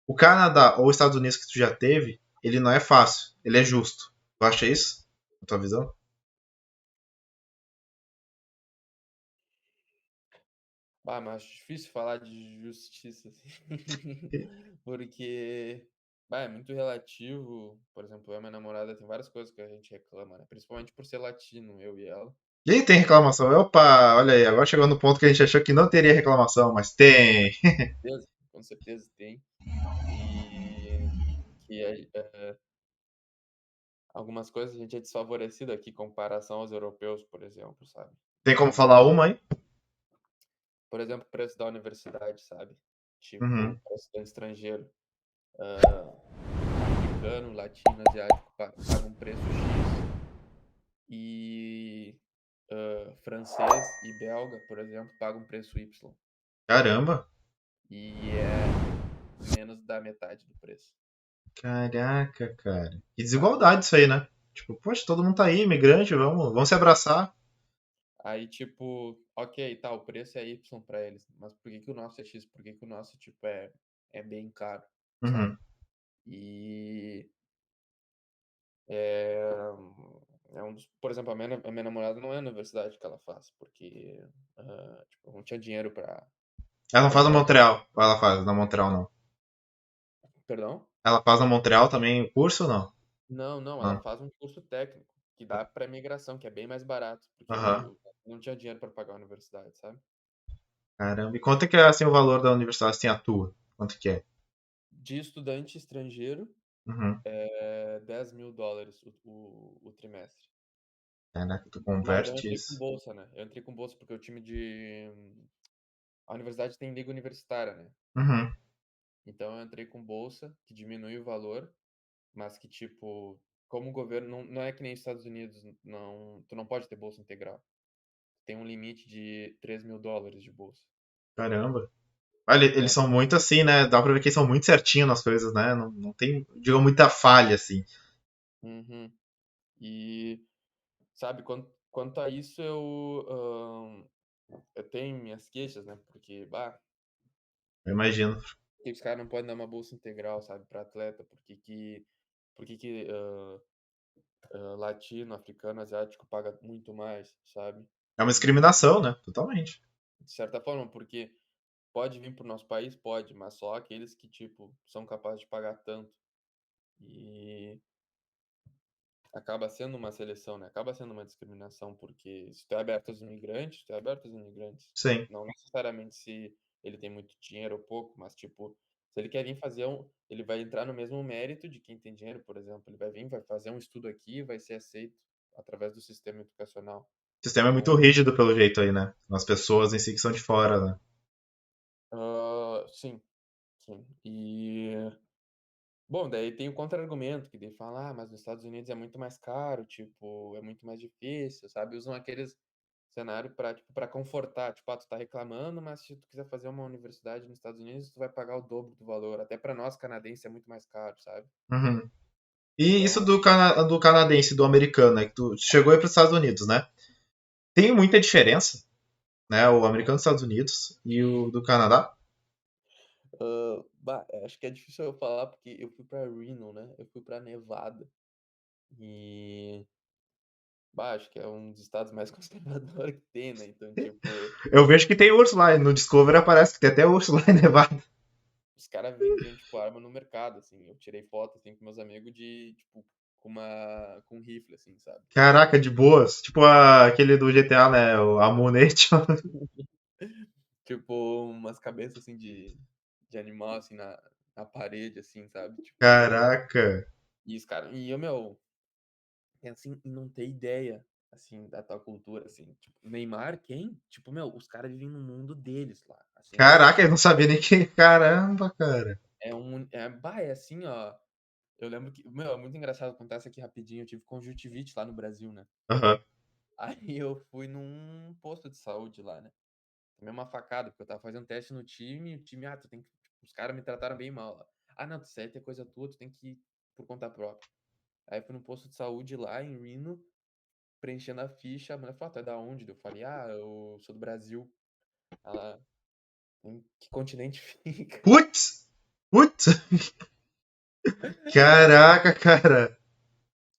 O Canadá ou os Estados Unidos que tu já teve, ele não é fácil, ele é justo. Tu acha isso? Na tua visão? Mas acho difícil falar de justiça assim. Porque é muito relativo. Por exemplo, eu e minha namorada tem várias coisas que a gente reclama, né? Principalmente por ser latino, eu e ela. E aí tem reclamação? Opa, olha aí, agora chegou no ponto que a gente achou que não teria reclamação, mas tem. Com certeza tem. E que algumas coisas a gente é desfavorecido aqui em comparação aos europeus, por exemplo, sabe? Tem como falar E, uma aí? por exemplo, o preço da universidade, sabe? Tipo, Uhum. para estudante estrangeiro, africano, latino, asiático, paga um preço X e francês e belga, por exemplo, pagam um preço Y. Caramba. E é menos da metade do preço, Caraca, cara. Que sabe? desigualdade isso aí, né? Tipo, poxa, todo mundo tá aí, imigrante, vamos se abraçar. Aí, tipo, ok, tá, o preço é Y pra eles, mas por que que o nosso é X? Por que que o nosso, tipo, é bem caro, sabe? Uhum. E é, é um dos, por exemplo, a minha namorada não é a universidade que ela faz, porque, tipo, não tinha dinheiro pra Ela não faz na bancar. Montreal. Ou ela faz na Montreal, não. Perdão? Ela faz na Montreal também o curso ou não? Não, não, ela Não. faz um curso técnico que dá para imigração, que é bem mais barato, porque Aham. eu não tinha dinheiro para pagar a universidade, sabe? Caramba. E quanto é que é assim, o valor da universidade assim, a tua? Quanto que é? De estudante estrangeiro, Uhum. é US$ 10.000 o trimestre. Caraca, tu Mas eu converte entrei com isso. bolsa, né? Eu entrei com bolsa porque o time de. A universidade tem liga universitária, né? Uhum. Então eu entrei com bolsa, que diminui o valor, mas que, tipo, como o governo. Não é que nem os Estados Unidos, não, tu não pode ter bolsa integral. Tem um limite de US$ 3.000 de bolsa. Caramba. Olha, eles Então, são muito assim, né? Dá pra ver que eles são muito certinhos nas coisas, né? Não, não tem, digo, muita falha, assim. uhum. E, sabe, quanto a isso, eu tenho minhas queixas, né? Porque, bah, Eu imagino. que os caras não podem dar uma bolsa integral, sabe, para atleta? Por que que latino, africano, asiático paga muito mais, sabe? É uma E, discriminação, né? Totalmente. de certa forma, porque pode vir pro nosso país, pode, mas só aqueles que, tipo, são capazes de pagar tanto. E acaba sendo uma seleção, né? Acaba sendo uma discriminação, porque se tu é aberto aos imigrantes, tu é aberto aos imigrantes. Sim. Não necessariamente se ele tem muito dinheiro ou pouco, mas, tipo, se ele quer vir fazer um. Ele vai entrar no mesmo mérito de quem tem dinheiro, por exemplo. Ele vai vir, vai fazer um estudo aqui, vai ser aceito através do sistema educacional. O sistema é muito Então, rígido pelo jeito aí, né? As pessoas em si que são de fora, né? sim, sim. E bom, daí tem o contra-argumento, que daí fala, mas nos Estados Unidos é muito mais caro, tipo, é muito mais difícil, sabe? Usam aqueles cenário para tipo, para confortar, tipo, tu tá reclamando, mas se tu quiser fazer uma universidade nos Estados Unidos, tu vai pagar o dobro do valor. Até para nós canadenses é muito mais caro, sabe? Uhum. E isso Então, do canadense, do americano, né? Que tu chegou aí para os Estados Unidos, né? Tem muita diferença, né? O americano dos Estados Unidos e o do Canadá. acho que é difícil eu falar porque eu fui para Reno, né? Eu fui para Nevada e acho que é um dos estados mais conservadores que tem, né? Então, tipo, Eu vejo que tem urso lá. No Discovery aparece que tem até urso lá em Nevada. os caras vendiam, tipo, arma no mercado, assim. Eu tirei foto, assim, com meus amigos de, tipo, com um rifle, assim, sabe? Caraca, de boas. Tipo aquele do GTA, né? O Ammunition. Tipo, umas cabeças, assim, de animal, assim, na parede, assim, sabe? Tipo, Caraca. e os caras... E eu, meu, assim, e não ter ideia, assim, da tua cultura, assim. Tipo, Neymar, quem? Tipo, meu, os caras vivem no mundo deles lá. Assim, ó, Caraca, eu tipo, não sabia nem que. Caramba, cara. é assim, ó. Eu lembro que, meu, é muito engraçado contar isso aqui rapidinho. Eu tive conjuntivite lá no Brasil, né? Aham. Aí eu fui num posto de saúde lá, né? Tomei uma facada, porque eu tava fazendo teste no time, e o time, tu tem que. Os caras me trataram bem mal lá. Ah, não, isso aí é coisa tua, tu tem que ir por conta própria. Aí fui no posto de saúde lá em Reno, preenchendo a ficha. A mulher falou, tu é da onde? Eu falei, eu sou do Brasil. Ela, em que continente fica? Putz! Putz! Caraca, cara.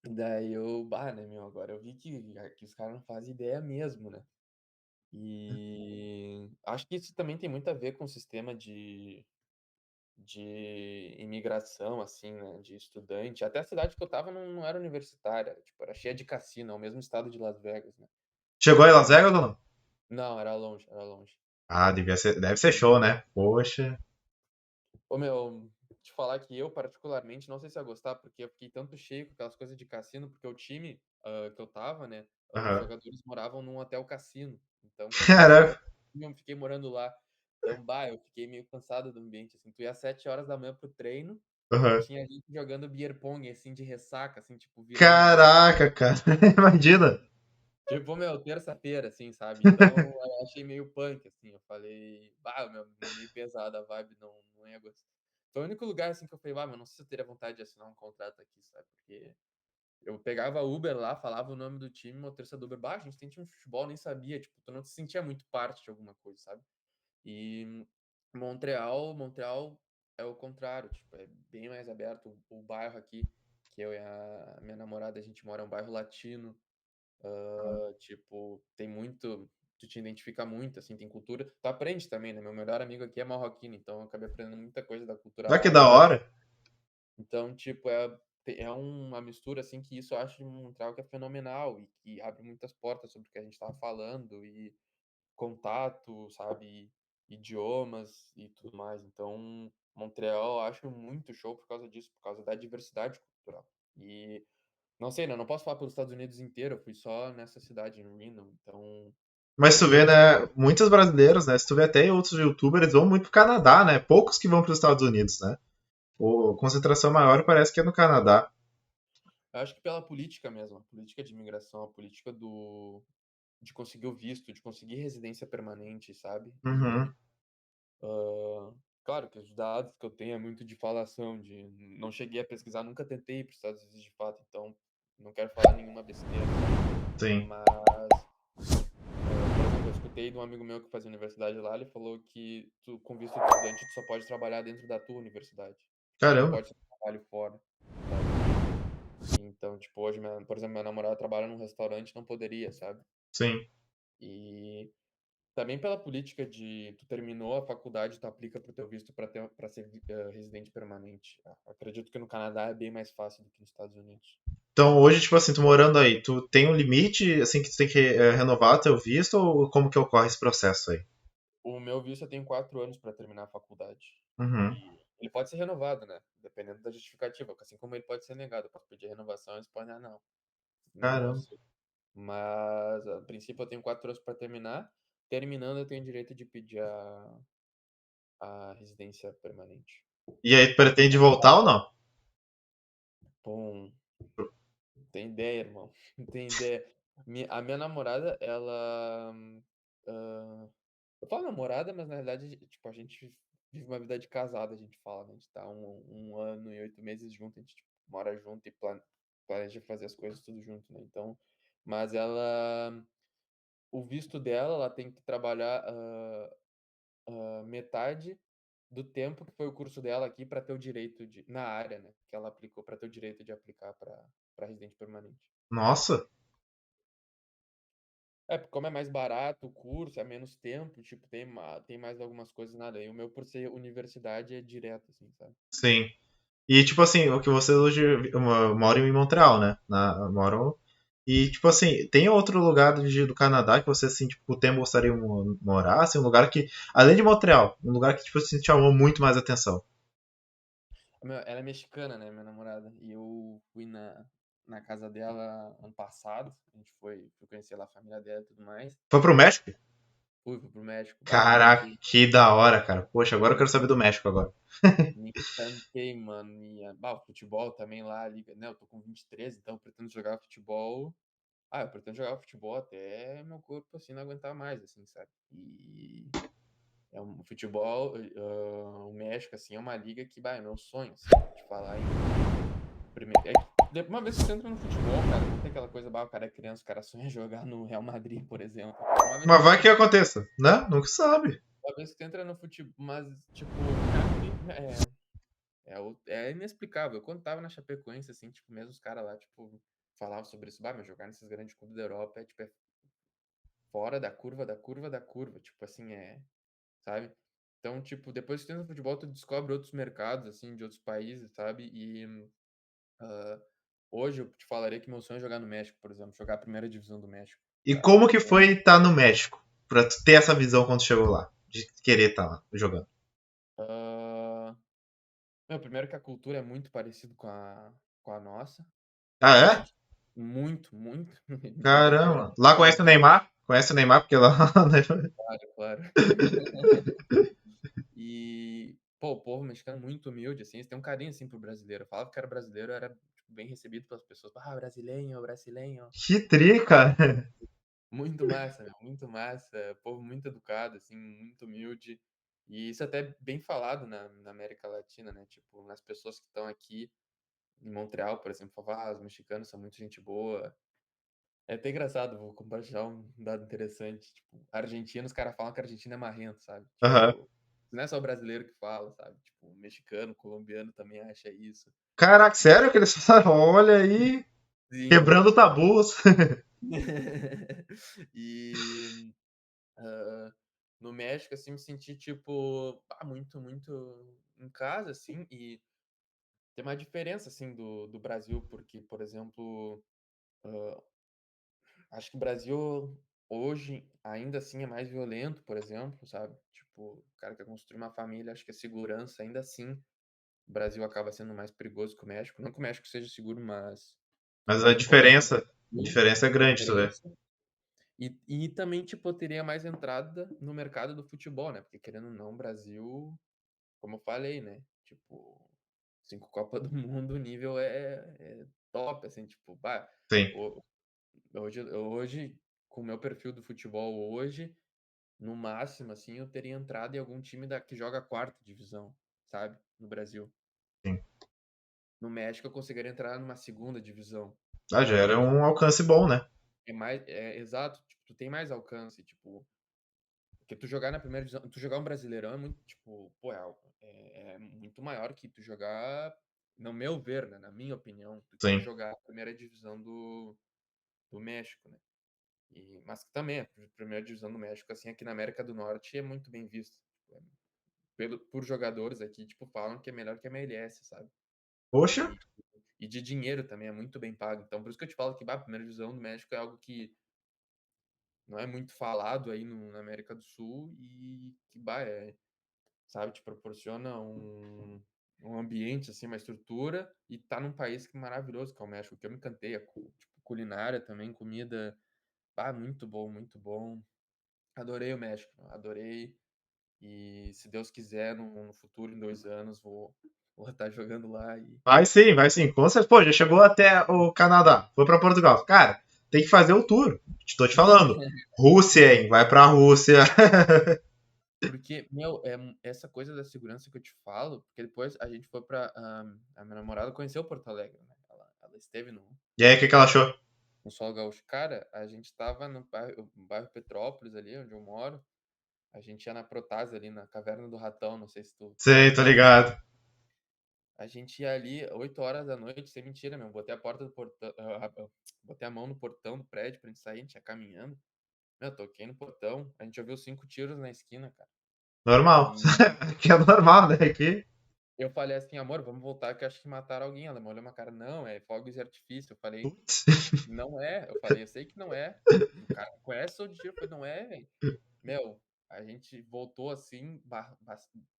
Daí né, meu, agora eu vi que os caras não fazem ideia mesmo, né? E acho que isso também tem muito a ver com o sistema de imigração, assim, né, de estudante. Até a cidade que eu tava não era universitária, tipo, era cheia de cassino, é o mesmo estado de Las Vegas, né? Chegou aí em Las Vegas ou não? Não, era longe, era longe. Ah, deve ser show, né? Poxa. Ô, meu, te falar que eu, particularmente, não sei se ia gostar, porque eu fiquei tanto cheio com aquelas coisas de cassino, porque o time que eu tava, né, os Aham. jogadores moravam num hotel cassino. Então, quando eles fizeram, Caraca. eu fiquei morando lá. Então, eu fiquei meio cansado do ambiente, assim. Tu ia às 7 horas da manhã pro treino, Aham. tinha gente jogando beer pong, assim, de ressaca, assim, tipo, virando já. Caraca, cara. Imagina. Tipo, meu, terça-feira, assim, sabe? Então, eu achei meio punk, assim. Eu falei, meu, meio pesada a vibe, não ia gostar. Foi o único lugar, assim, que eu falei, meu, não sei se eu teria vontade de assinar um contrato aqui, sabe? Porque eu pegava Uber lá, falava o nome do time, motorista do Uber, a gente tem time de futebol, nem sabia, tipo, tu não se sentia muito parte de alguma coisa, sabe? E Montreal é o contrário, tipo, é bem mais aberto. O bairro aqui, que eu e a minha namorada, a gente mora, é um bairro latino, tipo, tem muito, tu te identifica muito, assim, tem cultura. Tu aprende também, né? Meu melhor amigo aqui é marroquino, então eu acabei aprendendo muita coisa da cultura Olha que da árabe. hora. Então, tipo, é uma mistura, assim, que isso eu acho de Montreal que é fenomenal e que abre muitas portas sobre o que a gente estava falando e contato, sabe, idiomas e tudo mais. Então, Montreal eu acho muito show por causa disso, por causa da diversidade cultural. E não sei, né, não posso falar pelos Estados Unidos inteiro, eu fui só nessa cidade, em Reno, então Mas tu vê, né, muitos brasileiros, né, se tu vê até outros youtubers, vão muito pro Canadá, né? Poucos que vão para os Estados Unidos, né? A concentração maior parece que é no Canadá. eu acho que pela política mesmo, a política de imigração, a política de conseguir o visto, de conseguir residência permanente, sabe? Uhum, Ah, claro que os dados que eu tenho é muito de falação, de não cheguei a pesquisar, nunca tentei ir para os Estados Unidos de fato, então não quero falar nenhuma besteira, sabe? sim. Mas, por exemplo, eu escutei de um amigo meu que fazia universidade lá, ele falou que tu, com visto de estudante, tu só pode trabalhar dentro da tua universidade. Tu não Caramba, pode ter trabalho fora, sabe? Então, tipo, hoje, por exemplo, minha namorada trabalha num restaurante, não poderia, sabe? sim. E também pela política de tu terminou a faculdade, tu aplica pro teu visto para ser residente permanente. Acredito que no Canadá é bem mais fácil do que nos Estados Unidos. Então hoje, tipo assim, tu morando aí, tu tem um limite, assim, que tu tem que renovar teu visto ou como que ocorre esse processo aí? O meu visto eu tenho 4 anos para terminar a faculdade. Uhum. E ele pode ser renovado, né? Dependendo da justificativa. Assim como ele pode ser negado. Eu posso pedir renovação, eles podem, não, não Caramba. aceito. Mas, a princípio, eu tenho 4 anos para terminar. Terminando, eu tenho direito de pedir a residência permanente. E aí, tu Ou pretende voltar ou não? Bom, não tem ideia, irmão. Não tem ideia. A minha namorada, ela. Eu falo namorada, mas na realidade, tipo, a gente vive uma vida de casado, a gente fala, né? A gente tá um ano e 8 meses junto, a gente tipo, mora junto e planeja fazer as coisas tudo junto, né? Então, mas ela. O visto dela, ela tem que trabalhar metade do tempo que foi o curso dela aqui para ter o direito de. Na área, né? Que ela aplicou para ter o direito de aplicar para residente permanente. Nossa, É, porque como é mais barato o curso, é menos tempo, tipo, tem mais algumas coisas nada. E o meu, por ser universidade, é direto, assim, sabe? sim. E tipo assim, o que você hoje moram em Montreal, né? Moram. E tipo assim, tem outro lugar do Canadá que você assim, tipo, o tempo gostaria de morar, assim, um lugar que, além de Montreal, um lugar que tipo assim, te chamou muito mais atenção. Ela é mexicana, né, minha namorada? E eu fui na casa dela ano passado. A gente fui conhecer lá a família dela e tudo mais. Foi pro México? Fui pro México. Bah, me Caraca, encantei. que da hora, cara. Poxa, agora eu Me, quero saber do México agora. me encantei, mano. O futebol também lá, liga, né? Eu tô com 23, então eu pretendo jogar futebol. Eu pretendo jogar futebol até meu corpo, assim, não aguentar mais, assim, sabe? E é um futebol, o México, assim, é uma liga que, é meu sonho, assim, de falar em primeiro. É que uma vez que você entra no futebol, cara, não tem aquela coisa, o cara é criança, o cara sonha jogar no Real Madrid, por exemplo. Uma vez que Mas você vai entra que no, aconteça, né? Nunca sabe. uma vez que você entra no futebol, mas, tipo, cara, é inexplicável. Quando tava na Chapecoense, assim, tipo, mesmo os caras lá, tipo, falavam sobre isso, mas jogar nesses grandes clubes da Europa é, tipo, é fora da curva, da curva, da curva, tipo, assim, sabe? Então, tipo, depois que tu entra no futebol, tu descobre outros mercados, assim, de outros países, sabe? E ah, hoje eu te falaria que meu sonho é jogar no México, por exemplo, jogar a primeira divisão do México, E sabe? como que foi estar no México? Pra tu ter essa visão quando chegou lá, de querer estar lá jogando. Ah, primeiro que a cultura é muito parecida com a nossa, Ah, no é? sentido muito, muito, no sentido de Caramba. Lá conhece o religião, Neymar? Conhece o Neymar porque lá. claro, claro. E, pô, o povo mexicano é muito humilde, assim, eles têm um carinho, assim, pro brasileiro. Eu falava que era brasileiro, era tipo, bem recebido pelas pessoas. Brasileiro, brasileiro. Que tri, cara. Muito massa, meu, muito massa. Povo muito educado, assim, muito humilde. E isso até é bem falado na América Latina, né? Tipo, nas pessoas que estão aqui em Montreal, por exemplo, falavam, os mexicanos são muito gente boa. É até engraçado, vou compartilhar um dado interessante. Tipo, argentino, os caras falam que a Argentina é marrento, sabe? Aham. Tipo, não é só o brasileiro que fala, sabe? Tipo, o mexicano, o colombiano também acha isso. Caraca, E, sério que eles falaram? Olha aí, sim. quebrando tabus. E ah, no México, assim, me senti, tipo, muito, muito em casa, assim, e tem uma diferença, assim, do Brasil, porque, por exemplo, acho que o Brasil hoje ainda assim é mais violento, por exemplo, sabe? Tipo, o cara quer construir uma família, acho que a segurança ainda assim, o Brasil acaba sendo mais perigoso que o México. Não que o México seja seguro, Mas mas em comparação com a o Brasil, diferença é a grande, tu vê. diferença. E também, tipo, teria mais entrada no mercado do futebol, né? Porque querendo ou não, o Brasil, como eu falei, né? Tipo, 5 Copas do Mundo, o nível é top, assim, tipo, bah, Sim, hoje, com o meu perfil do futebol hoje, no máximo, assim, eu teria entrado em algum time que joga a quarta divisão, sabe? No Brasil. sim. No México, eu conseguiria entrar numa segunda divisão. Ah, já Porque, era tipo, um alcance bom, né? exato, tipo, tu tem mais alcance, tipo, porque tu jogar na primeira divisão, tu jogar um Brasileirão é muito, tipo, pô, é muito maior que tu jogar, no meu ver, né, na minha opinião, do que tu Sim. jogar a primeira divisão do México, né? Mas que também, a primeira divisão do México, assim, aqui na América do Norte é muito bem visto. Tipo, por jogadores aqui, tipo, falam que é melhor que a MLS, sabe? Poxa, E de dinheiro também é muito bem pago. Então, por isso que eu te falo que, bah, a primeira divisão do México é algo que não é muito falado aí na América do Sul e que, bah, sabe, te proporciona um ambiente, assim, uma estrutura e tá num país que é maravilhoso, que é o México, que eu me encantei, tipo, culinária também, comida, bah, muito bom, muito bom. Adorei o México, adorei. E se Deus quiser, no futuro, em 2 anos, vou estar jogando lá. vai sim, vai sim. Com certeza. Pô, já chegou até o Canadá, foi pra Portugal. Cara, tem que fazer o tour. Estou te falando. Rússia, hein? Vai pra Rússia. Porque, meu, essa coisa da segurança que eu te falo, porque depois a gente foi pra. A minha namorada conheceu Porto Alegre, né? Ela esteve E aí, o que, que ela achou? no Sol Gaúcho. Cara, a gente tava no bairro Petrópolis, ali onde eu moro. A gente ia na Protásio ali, na Caverna do Ratão, não sei se tu tá Sei, tô ligado. ligado. A gente ia ali 8 horas da noite, sem mentira, meu. Botei a porta do portão, botei a mão no portão do prédio pra gente sair, a gente ia caminhando. Meu, toquei no portão, a gente ouviu 5 tiros na esquina, cara. Normal. E Que é normal, né? Aqui. eu falei assim, amor, vamos voltar que eu acho que mataram alguém. Ela me olhou uma cara, não, é fogos de artifício. Eu falei, Putz. não é. Eu falei, eu sei que não é. O cara conhece o de tiro. Eu falei, não é, velho. Meu, a gente voltou assim,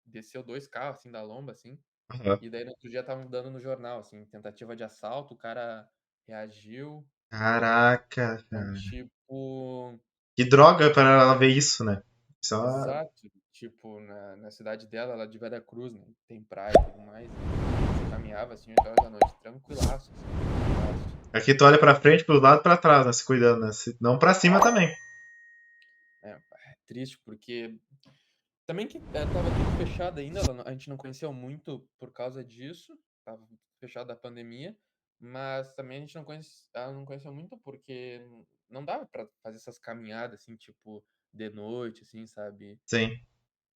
desceu 2 carros assim da lomba, assim. Aham. E daí no outro dia estavam dando no jornal, assim, tentativa de assalto, o cara reagiu. Caraca, Então, cara. tipo, Que droga para ela ver isso, né? Só. exato, tipo, na cidade dela, lá de Veracruz, né? Tem praia e tudo mais. Você caminhava assim 8 horas da noite, tranquilaço, assim, tranquilaço. Aqui tu olha pra frente, pro lado e pra trás, né? Se cuidando, né? Não pra cima também. É triste porque também que tava tudo fechado ainda, a gente não conheceu muito por causa disso, tava fechado da pandemia, mas também a gente ela não conheceu muito porque não dava pra fazer essas caminhadas assim, tipo, de noite, assim, sabe? Sim.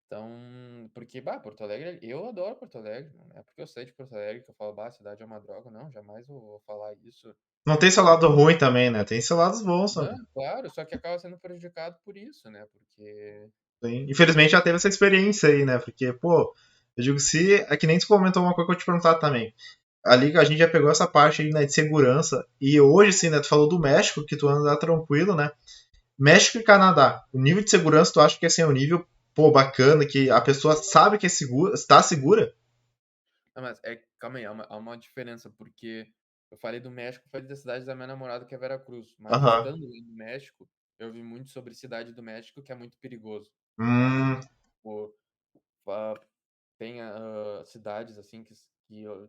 Então, porque, bah, Porto Alegre, eu adoro Porto Alegre, não é porque eu sei de Porto Alegre que eu falo, bah, a cidade é uma droga, não, jamais vou falar isso. Não tem seu lado ruim também, né? Tem seu lado bom Não, também. claro, só que acaba sendo prejudicado por isso, né? Porque. Sim. Infelizmente já teve essa experiência aí, né? Porque, pô, eu digo, se. É que nem tu comentou uma coisa que eu te perguntar também. Ali a gente já pegou essa parte aí, né, de segurança. E hoje, assim, né? Tu falou do México, que tu anda tranquilo, né? México e Canadá. O nível de segurança, tu acha que assim, é um nível, pô, bacana, que a pessoa sabe que é segura, está segura? Não, mas calma aí, há uma diferença, porque eu falei do México, falei da cidade da minha namorada, que é Veracruz, mas Aham. estando lá no México, eu vi muito sobre cidade do México, que é muito perigoso, sabe? Hum, Tipo, tem cidades assim que eu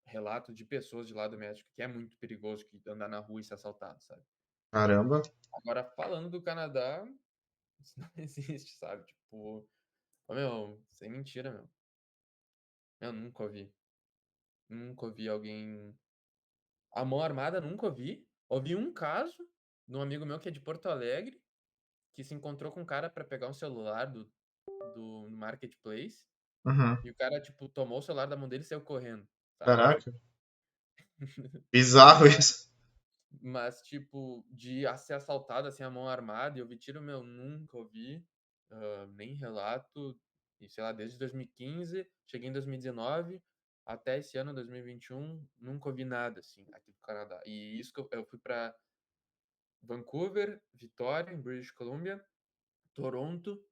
relato de pessoas de lá do México que é muito perigoso que andar na rua e ser assaltado, sabe? caramba. Agora, falando do Canadá, isso não existe, sabe? Tipo, ô, meu, sem mentira, meu. Eu nunca ouvi. Nunca ouvi alguém. A mão armada, nunca ouvi. Ouvi um caso de um amigo meu que é de Porto Alegre, que se encontrou com um cara pra pegar um celular do Marketplace. Uhum. E o cara, tipo, tomou o celular da mão dele e saiu correndo, sabe? Tipo, Caraca. Bizarro isso. mas, tipo, de ser assaltado assim, a mão armada, e eu vi tiro, meu, nunca ouvi, nem relato, e sei lá, desde 2015, cheguei em 2019, até esse ano, 2021, nunca ouvi nada, assim, aqui do Canadá. E isso que eu fui pra Vancouver, Vitória, em British Columbia, Toronto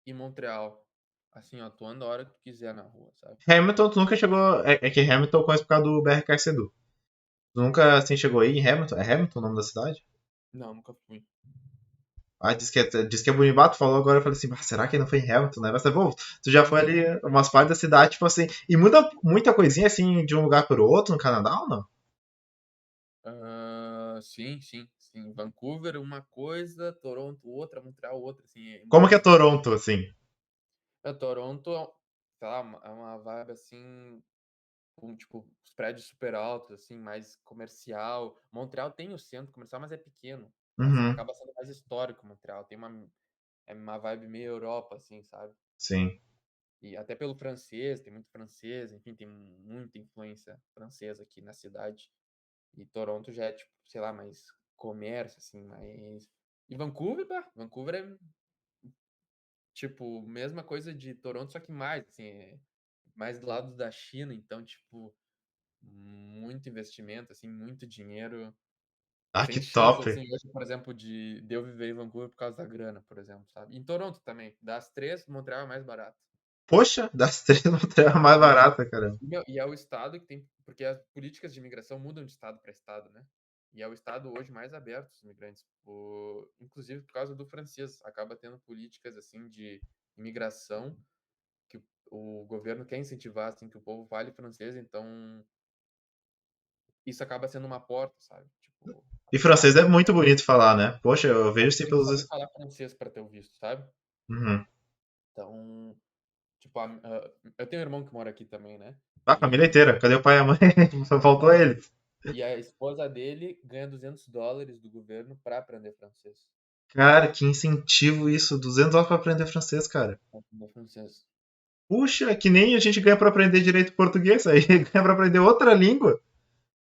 e Montreal. Assim, ó, tu anda a hora que tu quiser na rua, sabe? Hamilton, tu nunca chegou. É que Hamilton eu conheço por causa do BRK Sedu. Tu nunca assim chegou aí em Hamilton? É Hamilton o nome da cidade? Não, nunca fui. Ah, diz que é bonito. Tu falou agora, eu falei assim, será que não foi em Hamilton, né? Mas tá bom, tu já foi ali umas partes da cidade, tipo assim, e muda muita coisinha assim de um lugar pro outro no Canadá ou não? Sim, sim, sim. Vancouver, uma coisa, Toronto, outra, Montreal, outra, assim, Como que é muda bastante. Toronto, assim? Toronto, sei lá, é uma vibe assim, com, tipo, os prédios super altos, assim, mais comercial. Montreal tem o centro comercial, mas é pequeno. Assim, Uhum, acaba sendo mais histórico Montreal. É uma vibe meio Europa, assim, sabe? sim. E até pelo francês, tem muito francês, enfim, tem muita influência francesa aqui na cidade. E Toronto já é, tipo, sei lá, mais comércio, assim, mais. E Vancouver, bah, Vancouver é, tipo, mesma coisa de Toronto, só que mais, assim, é mais do lado da China, então, tipo, muito investimento, assim, muito dinheiro, Ah, que sem chance, top. assim, hoje, por exemplo, de eu viver em Vancouver por causa da grana, por exemplo, sabe? Em Toronto também, das três, Montreal é mais barato. Poxa, das três Montreal é mais E, barata, cara. e é o estado que tem, porque as políticas de imigração mudam de estado para estado, né? E é o estado hoje mais aberto aos imigrantes, inclusive por causa do francês, acaba tendo políticas assim de imigração que o governo quer incentivar assim que o povo fale francês, então isso acaba sendo uma porta, sabe? Tipo, E francês abre é muito bonito falar, né? Poxa, eu vejo mas assim tem que pelos. saber falar francês para ter o visto, sabe? Uhum. Então, tipo, eu tenho um irmão que mora aqui também, né? Ah, a família E inteira. Cadê o pai e a mãe? Só faltou ele. E a esposa dele ganha $200 do governo para aprender francês. Cara, que incentivo isso. 200 horas pra aprender francês, cara. Pra aprender francês. Puxa, que nem a gente ganha pra aprender direito português, aí ganha pra aprender outra língua.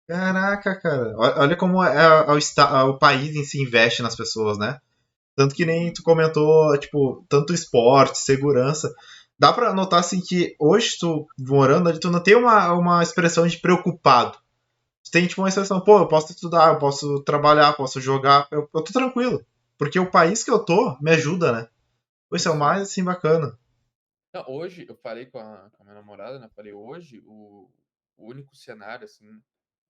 Caraca, cara. Olha como o país em si investe nas pessoas, né? Tanto que nem Uhum. tu comentou, tipo, tanto esporte, segurança. Dá pra notar, assim, que hoje tu, morando ali, tu não tem uma expressão de preocupado. Tu tem, tipo, uma expressão, pô, eu posso estudar, eu posso trabalhar, posso jogar, eu tô tranquilo. Porque o país que eu tô me ajuda, né? Isso é o Sim. mais, assim, bacana. Não, hoje, eu falei com a minha namorada, né? Falei, hoje, o único cenário, assim,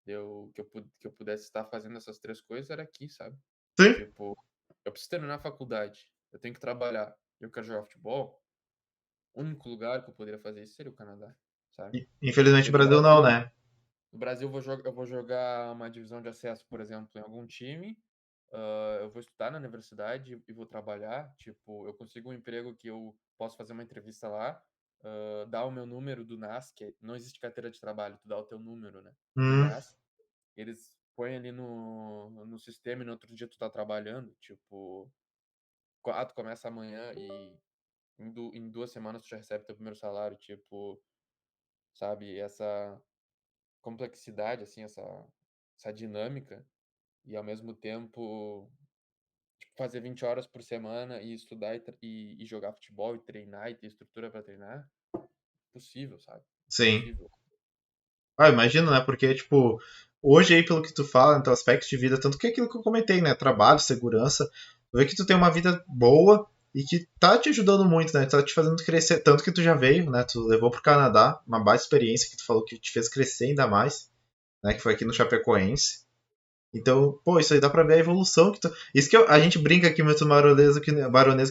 que eu pudesse estar fazendo essas três coisas era aqui, sabe? Sim. Tipo, eu preciso terminar a faculdade, eu tenho que trabalhar, eu quero jogar futebol. O único lugar que eu poderia fazer isso seria o Canadá, sabe? Infelizmente Porque o no Brasil não, Brasil, né? no Brasil eu vou jogar uma divisão de acesso, por exemplo, em algum time. Eu vou estudar na universidade e vou trabalhar. Tipo, eu consigo um emprego que eu posso fazer uma entrevista lá, dar o meu número do NAS, que não existe carteira de trabalho, tu dá o teu número, né, do Hum, NAS. Eles põem ali no sistema e no outro dia tu tá trabalhando. Tipo, tu começa amanhã e em 2 semanas tu já recebe teu primeiro salário. Tipo, sabe, essa complexidade, assim, essa dinâmica e ao mesmo tempo tipo, fazer 20 horas por semana e estudar e jogar futebol e treinar e ter estrutura para treinar, possível, sabe? sim. Possível. Ah, imagino, né? Porque, tipo, hoje aí, pelo que tu fala, no teu aspecto de vida, tanto que é aquilo que eu comentei, né? Trabalho, segurança, tu vê que tu tem uma vida boa e que tá te ajudando muito, né? Tá te fazendo crescer. Tanto que tu já veio, né? Tu levou pro Canadá, uma baita experiência que tu falou que te fez crescer ainda mais, né? Que foi aqui no Chapecoense. Então, pô, isso aí dá pra ver a evolução que tu. Isso que a gente brinca aqui muito no Baronesa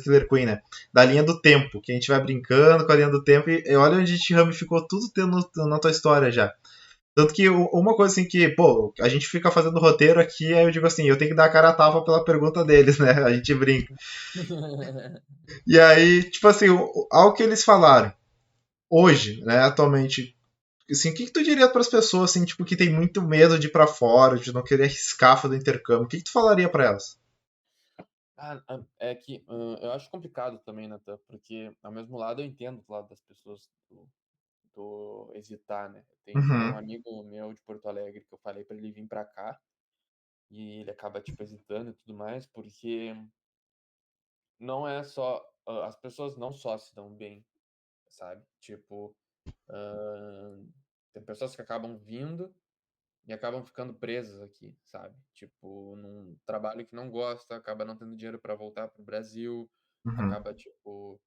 Killer Queen, né? Da linha do tempo, que a gente vai brincando com a linha do tempo e olha onde a gente ramificou tudo tendo na tua história já. Tanto que uma coisa assim que, pô, a gente fica fazendo roteiro aqui, aí eu digo assim, eu tenho que dar a cara a tapa pela pergunta deles, né? A gente brinca. E aí, tipo assim, ao que eles falaram, hoje, né, atualmente, assim, o que tu diria para as pessoas, assim, tipo, que tem muito medo de ir pra fora, de não querer arriscar fazer intercâmbio? O que tu falaria para elas? É que eu acho complicado também, Natan, porque ao mesmo lado eu entendo do lado das pessoas do hesitar, né? Tem um Uhum, amigo meu de Porto Alegre que eu falei para ele vir para cá e ele acaba tipo hesitando e tudo mais, porque não é só as pessoas não só se dão bem, sabe? Tipo, Tem pessoas que acabam vindo e acabam ficando presas aqui, sabe? Tipo, num trabalho que não gosta, acaba não tendo dinheiro para voltar pro Brasil, Uhum. acaba, tipo,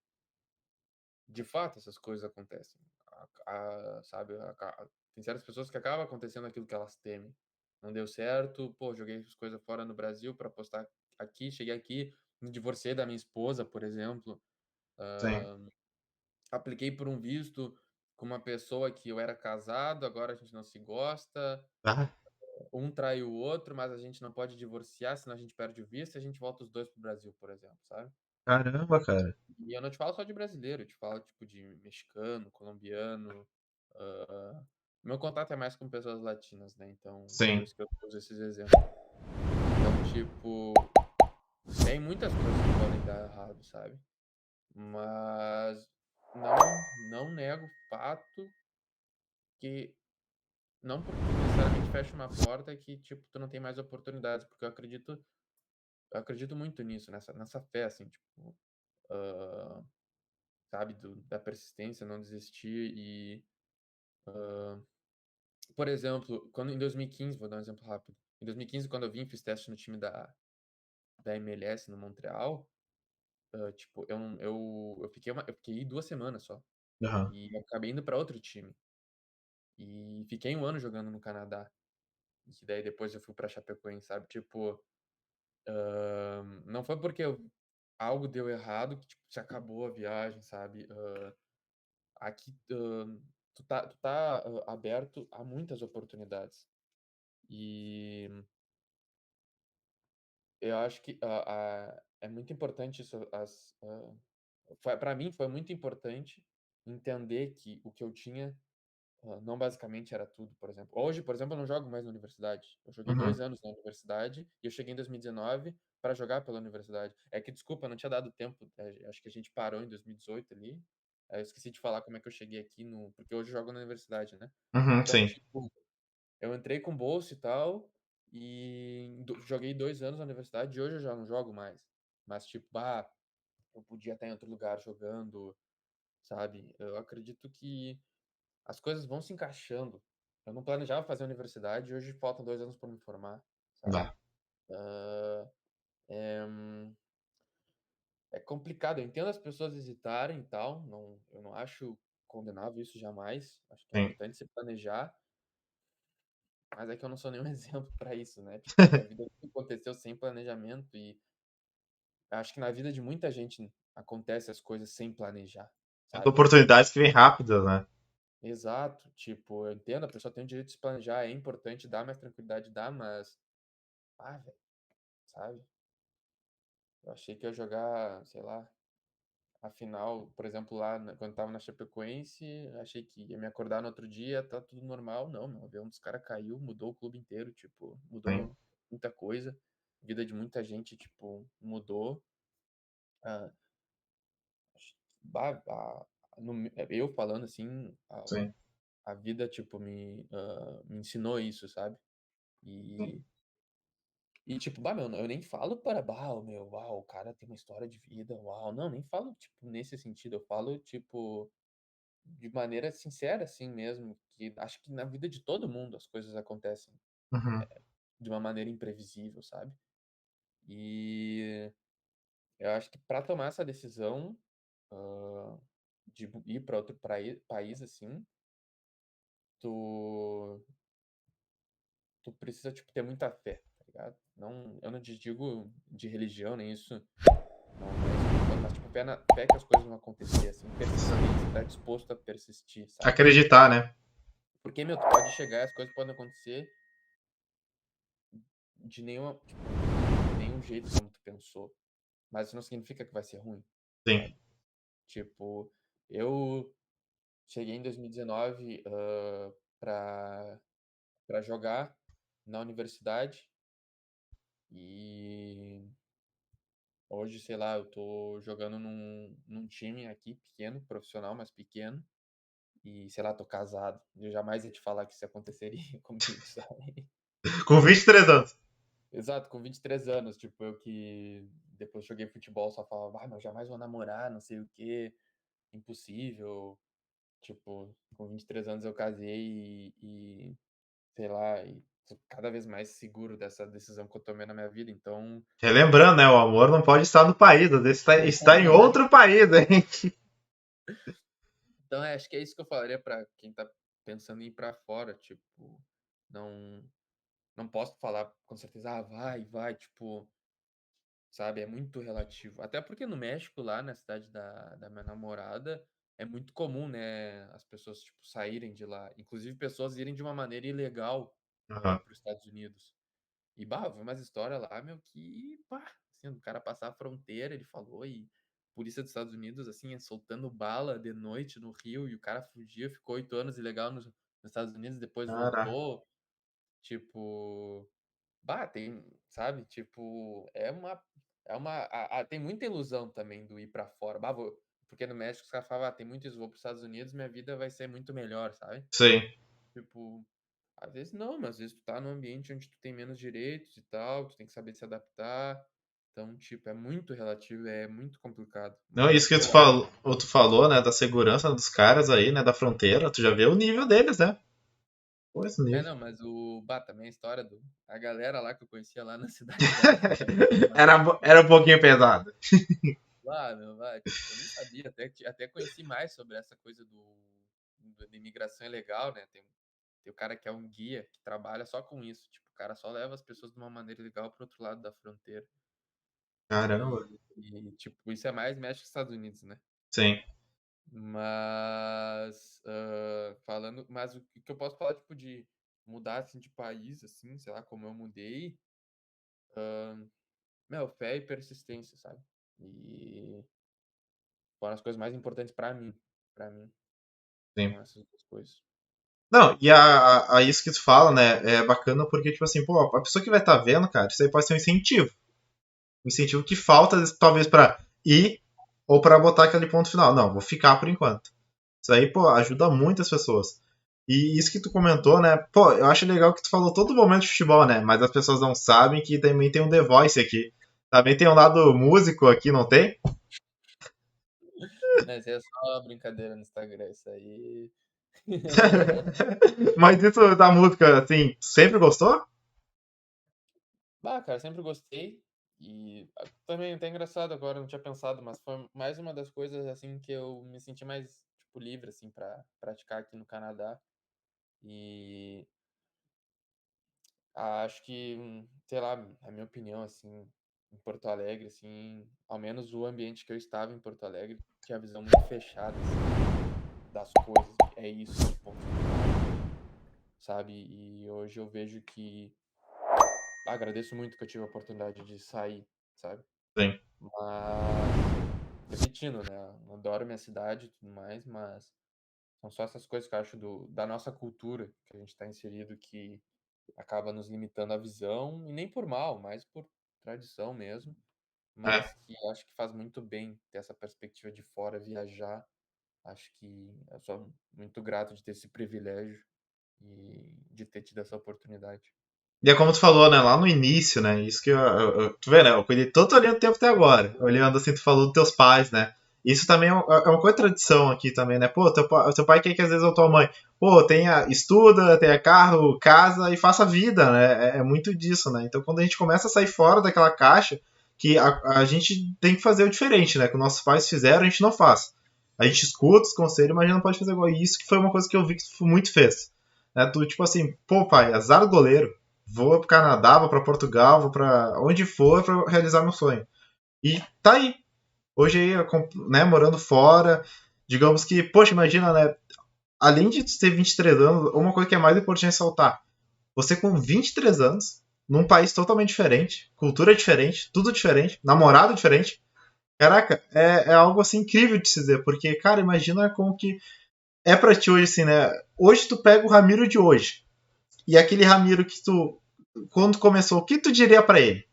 de fato essas coisas acontecem. Sabe, tem certas pessoas que acaba acontecendo aquilo que elas temem. Não deu certo, pô, joguei as coisas fora no Brasil para postar aqui, cheguei aqui, me divorciei da minha esposa, por exemplo, Sim. apliquei por um visto com uma pessoa que eu era casado, agora a gente não se gosta, Ah, um trai o outro, mas a gente não pode divorciar, senão a gente perde o visto e a gente volta os dois pro Brasil, por exemplo, sabe? caramba, cara. E eu não te falo só de brasileiro, eu te falo tipo de mexicano, colombiano. ah, Meu contato é mais com pessoas latinas, né? Então, por Sim. isso que eu uso esses exemplos. Então, tipo, tem muitas coisas que podem dar errado, sabe? Mas não nego o fato que não porque necessariamente fecha uma porta que tipo tu não tem mais oportunidades, porque eu acredito muito nisso, nessa fé assim, tipo, ah, sabe, da persistência, não desistir e por exemplo, quando em 2015, vou dar um exemplo rápido. Em 2015, quando eu vim, fiz teste no time da MLS no Montreal, tipo, eu fiquei 2 semanas só. Aham. E eu acabei indo para outro time. E fiquei um ano jogando no Canadá. E daí depois eu fui pra Chapecoense, sabe? Tipo, não foi porque algo deu errado que tipo, se acabou a viagem, sabe? Aqui tu tá aberto a muitas oportunidades. E eu acho que é muito importante isso. Para mim foi muito importante entender que o que eu tinha não basicamente era tudo, por exemplo. Hoje, por exemplo, eu não jogo mais na universidade. Eu joguei Uhum. 2 anos na universidade e eu cheguei em 2019 para jogar pela universidade. É que, desculpa, não tinha dado tempo. Acho que a gente parou em 2018 ali. Eu esqueci de falar como é que eu cheguei aqui no. Porque hoje eu jogo na universidade, né? Uhum, Então, sim. tipo, eu entrei com bolsa e tal, e joguei 2 anos na universidade, e hoje eu já não jogo mais. Mas, tipo, eu podia estar em outro lugar jogando, sabe? Eu acredito que as coisas vão se encaixando. Eu não planejava fazer universidade, e hoje faltam 2 anos para me formar, sabe? Vá. Ah, é, é complicado, eu entendo as pessoas hesitarem e tal, não, eu não acho condenável isso jamais. Acho que é Sim. importante se planejar. Mas é que eu não sou nenhum exemplo pra isso, né? Tipo, a minha vida aconteceu sem planejamento e acho que na vida de muita gente acontece as coisas sem planejar, As sabe? oportunidades que vêm rápidas, né? Exato. Tipo, eu entendo, a pessoa tem o direito de se planejar, é importante dar mais tranquilidade, dá, mas, velho, sabe? Eu achei que ia jogar, sei lá, a final, por exemplo, lá quando tava na Chapecoense, achei que ia me acordar no outro dia, tá tudo normal. Não, meu avião dos caras caiu, mudou o clube inteiro, tipo, Sim. mudou muita coisa. A vida de muita gente, tipo, mudou. Ah, bah, eu falando assim, Sim. a vida, tipo, me ensinou isso, sabe? Sim. E, e tipo, bah, meu, eu nem falo para, o cara tem uma história de vida, uau. Não, nem falo, tipo, nesse sentido. Eu falo, tipo, de maneira sincera, assim mesmo, que acho que na vida de todo mundo as coisas acontecem Uhum. de uma maneira imprevisível, sabe? E eu acho que para tomar essa decisão ah, de ir para outro país, assim, tu, tu precisa, tipo, ter muita fé, tá ligado? Não, eu não te digo de religião, nem isso, não é isso que eu tô falando, mas, tipo, fé que as coisas vão acontecer, assim, persistência, tá disposto a persistir, sabe? Acreditar, né? Porque, meu, tu pode chegar e as coisas podem acontecer de nenhum jeito como tu pensou. Mas isso não significa que vai ser ruim, Sim. sabe? Tipo, eu cheguei em 2019 pra, pra jogar na universidade e hoje, sei lá, eu tô jogando num time aqui pequeno, profissional, mas pequeno. E, sei lá, tô casado. Eu jamais ia te falar que isso aconteceria comigo, sabe? Com 23 anos. Exato, com 23 anos, tipo, eu que depois joguei futebol só falava, mas eu jamais vou namorar, não sei o quê, impossível. Tipo, com 23 anos eu casei sei lá, e tô cada vez mais seguro dessa decisão que eu tomei na minha vida. Então, Relembrando, né? O amor não pode estar no país, às vezes está em outro país, hein? acho que é isso que eu falaria pra quem tá pensando em ir pra fora, tipo, não, não posso falar com certeza, vai, tipo, sabe? É muito relativo. Até porque no México, lá na cidade da minha namorada, é muito comum, né? As pessoas, tipo, saírem de lá. Inclusive, pessoas irem de uma maneira ilegal Aham. para os Estados Unidos. E, bah, vi umas histórias lá, meu, que, pá, assim, o cara passar a fronteira, ele falou, e polícia dos Estados Unidos, assim, soltando bala de noite no Rio, e o cara fugia, ficou 8 anos ilegal nos Estados Unidos, depois Caraca. voltou, tipo, bah, tem, sabe? Tipo, tem muita ilusão também do ir pra fora. Bah, porque no México os caras falavam, tem muito isso, vou pros Estados Unidos, minha vida vai ser muito melhor, sabe? Sim. Tipo, às vezes não, mas às vezes tu tá num ambiente onde tu tem menos direitos e tal, tu tem que saber se adaptar. Então, tipo, é muito relativo, é muito complicado. Não, Mas isso o que que eu acho, tu falou, né, da segurança dos caras aí, né, da fronteira, tu já vê o nível deles, né? Pô, esse nível. não, mas também a história a galera lá que eu conhecia lá na cidade da Era, namorada. era um pouquinho pesado. Meu, tipo, eu nem sabia, até conheci mais sobre essa coisa da imigração ilegal, né? Tem o cara que é um guia que trabalha só com isso, tipo, o cara só leva as pessoas de uma maneira legal pro outro lado da fronteira. Caramba. Tipo, isso é mais México que Estados Unidos, né? Sim, Mas, mas o que eu posso falar, tipo, de mudar, assim, de país, assim, sei lá, como eu mudei, meu, fé e persistência, sabe? E foram as coisas mais importantes pra mim, sim. foram essas duas coisas. Não, e a isso que tu fala, né, é bacana porque, tipo assim, pô, a pessoa que vai estar vendo, cara, isso aí pode ser um incentivo. Um incentivo que falta, talvez, pra ir ou pra botar aquele ponto final. Não, vou ficar por enquanto. Isso aí, pô, ajuda muitas pessoas. E isso que tu comentou, né? Pô, eu acho legal que tu falou todo momento de futebol, né? Mas as pessoas não sabem que também tem um The Voice aqui. Também tem um lado músico aqui, não tem? Não, isso aí é só brincadeira no Instagram, isso aí. Mas isso da música, assim, sempre gostou? Bah, cara, sempre gostei. E também até engraçado agora, não tinha pensado, mas foi mais uma das coisas assim que eu me senti mais tipo livre assim para praticar aqui no Canadá. E acho que, sei lá, a minha opinião assim, em Porto Alegre assim, ao menos o ambiente que eu estava em Porto Alegre, tinha a visão muito fechada assim das coisas. É isso, ponto final, sabe? E hoje eu vejo que agradeço muito que eu tive a oportunidade de sair, sabe? Sim. Mas, repetindo, né? Eu adoro minha cidade e tudo mais, mas são só essas coisas que eu acho da nossa cultura que a gente está inserido que acaba nos limitando a visão, e nem por mal, mas por tradição mesmo. É. Mas que eu acho que faz muito bem ter essa perspectiva de fora, viajar. Acho que eu sou muito grato de ter esse privilégio e de ter tido essa oportunidade. E é como tu falou, né? Lá no início, né? Isso que tu vê, né? Eu cuidei todo ali o tempo até agora. Olhando assim, tu falou dos teus pais, né? Isso também é uma coisa tradição aqui também, né? Pô, teu pai quer que às vezes a tua mãe, pô, estuda, tenha carro, casa e faça vida, né? É muito disso, né? Então quando a gente começa a sair fora daquela caixa, que a gente tem que fazer o diferente, né? Que os nossos pais fizeram, a gente não faz. A gente escuta os conselhos, mas a gente não pode fazer igual. E isso que foi uma coisa que eu vi que tu muito fez. Né? Tu, tipo assim, pô, pai, azar do goleiro, vou pro Canadá, vou para Portugal, vou para onde for para realizar meu sonho. E tá aí. Hoje aí, né, morando fora, digamos que, poxa, imagina, né, além de ter 23 anos, uma coisa que é mais importante ressaltar, você com 23 anos, num país totalmente diferente, cultura diferente, tudo diferente, namorado diferente, caraca, é algo assim incrível de se dizer, porque, cara, imagina como que é pra ti hoje, assim, né, hoje tu pega o Ramiro de hoje, e aquele Ramiro que tu, quando começou, o que tu diria para ele?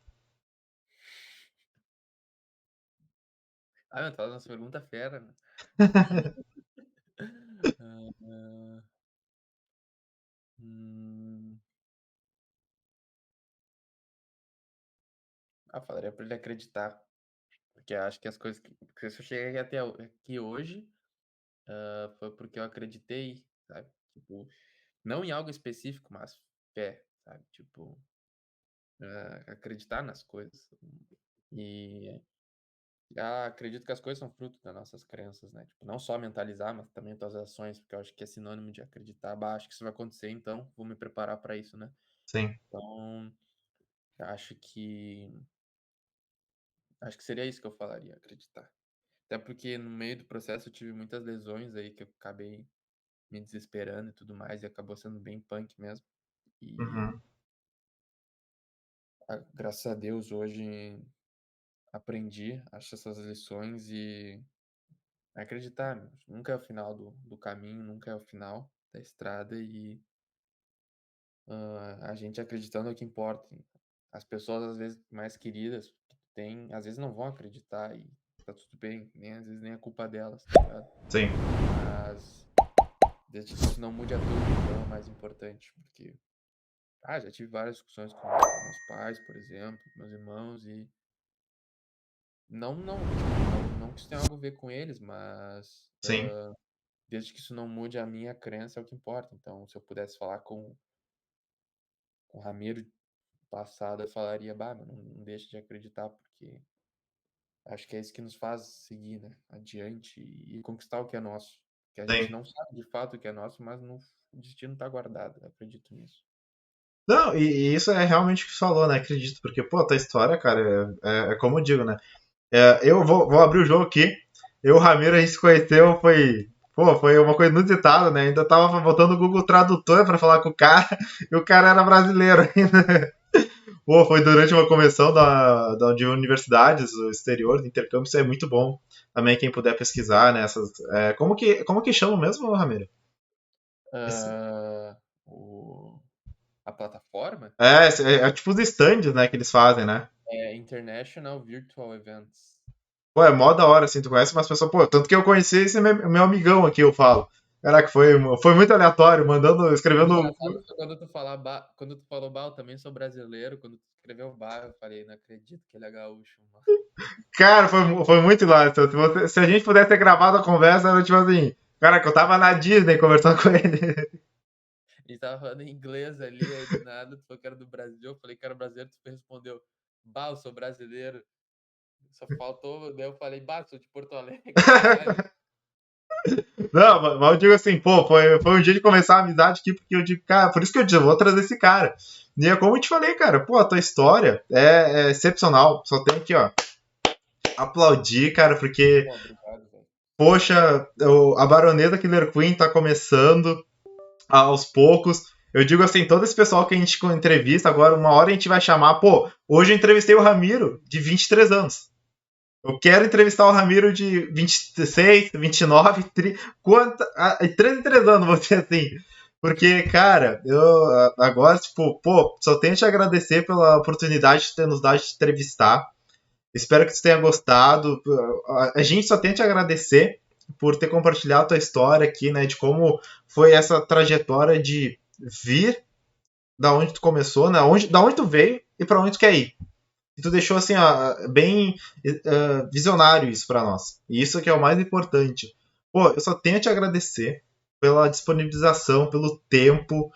Ah, meu, tá uma pergunta fera, né? Ah, ah, hum, falaria pra ele acreditar. Porque eu acho que as coisas que se eu cheguei até aqui hoje, foi porque eu acreditei, sabe? Tipo, não em algo específico, mas fé, sabe? Tipo, acreditar nas coisas. E acredito que as coisas são fruto das nossas crenças, né? Tipo, não só mentalizar, mas também tuas ações, porque eu acho que é sinônimo de acreditar. Bah, acho que isso vai acontecer, então vou me preparar para isso, né? Sim, Então, acho que acho que seria isso que eu falaria, acreditar. Até porque no meio do processo eu tive muitas lesões aí que eu acabei me desesperando e tudo mais, e acabou sendo bem punk mesmo. E uhum, graças a Deus hoje aprendi, acho essas lições e acreditar, meu, nunca é o final do caminho, nunca é o final da estrada e a gente acreditando é o que importa. As pessoas, às vezes, mais queridas que tu tem, às vezes não vão acreditar e tá tudo bem, nem às vezes nem é culpa delas, tá ligado? sim, Mas desde que isso não mude a tudo, então é o mais importante, porque já tive várias discussões com meus pais, por exemplo, com meus irmãos e não que isso tenha algo a ver com eles, mas sim, desde que isso não mude a minha crença é o que importa. Então, se eu pudesse falar com o Ramiro passado, eu falaria, bah, meu, não deixe de acreditar, porque acho que é isso que nos faz seguir, né, adiante e conquistar o que é nosso. Que a gente sim. não sabe de fato o que é nosso, mas o destino está guardado. Eu acredito nisso. Não, e isso é realmente o que você falou, né? Acredito, porque, pô, a tua história, cara, é como eu digo, né? Eu vou abrir o jogo aqui. Eu e o Ramiro, a gente se conheceu, foi uma coisa inusitada, né? Ainda tava botando o Google Tradutor pra falar com o cara, e o cara era brasileiro ainda. Pô, foi durante uma convenção de universidades do exterior, de intercâmbio, isso é muito bom. Também quem puder pesquisar, né? Como que chama mesmo, Ramiro? Esse- Ah, o, a plataforma é tipo os stands, né, que eles fazem, né? é International Virtual Events. Pô, é mó da hora, assim, tu conhece umas pessoas, pô, tanto que eu conheci esse meu amigão aqui, eu falo. Caraca, foi muito aleatório, O escrevendo. engraçado foi quando tu falou, bah, eu também sou brasileiro, quando tu escreveu bah, eu falei, não acredito que ele é gaúcho, mano. Cara, foi muito hilário. Então, se a gente pudesse ter gravado a conversa, era tipo assim, cara, que eu tava na Disney conversando com ele. A gente tava falando em inglês ali, aí do nada, tu falou que era do Brasil, eu falei que era brasileiro, tu respondeu, bah, eu sou brasileiro. Só faltou, daí eu falei, bah, sou de Porto Alegre, caralho. Não, mas eu digo assim, pô, foi um dia de começar a amizade aqui, porque eu digo, cara, por isso que eu digo, eu vou trazer esse cara. E é como eu te falei, cara, pô, a tua história é excepcional. Só tem que, ó, aplaudir, cara, porque, Pô, obrigado, velho. poxa, a Baronesa Killer Queen tá começando aos poucos. Eu digo assim, todo esse pessoal que a gente entrevista, agora uma hora a gente vai chamar, pô, hoje eu entrevistei o Ramiro, de 23 anos. Eu quero entrevistar o Ramiro de 26, 29, 30, 3 em 3 anos, vou dizer assim. Porque, cara, eu agora, tipo, pô, só tenho te agradecer pela oportunidade de ter nos dado de te entrevistar. Espero que você tenha gostado. A gente só tem te agradecer por ter compartilhado a tua história aqui, né? De como foi essa trajetória de vir da onde tu começou, né? Da onde tu veio e para onde tu quer ir. E tu deixou assim, bem visionário isso para nós. E isso que é o mais importante. Pô, eu só tenho a te agradecer pela disponibilização, pelo tempo.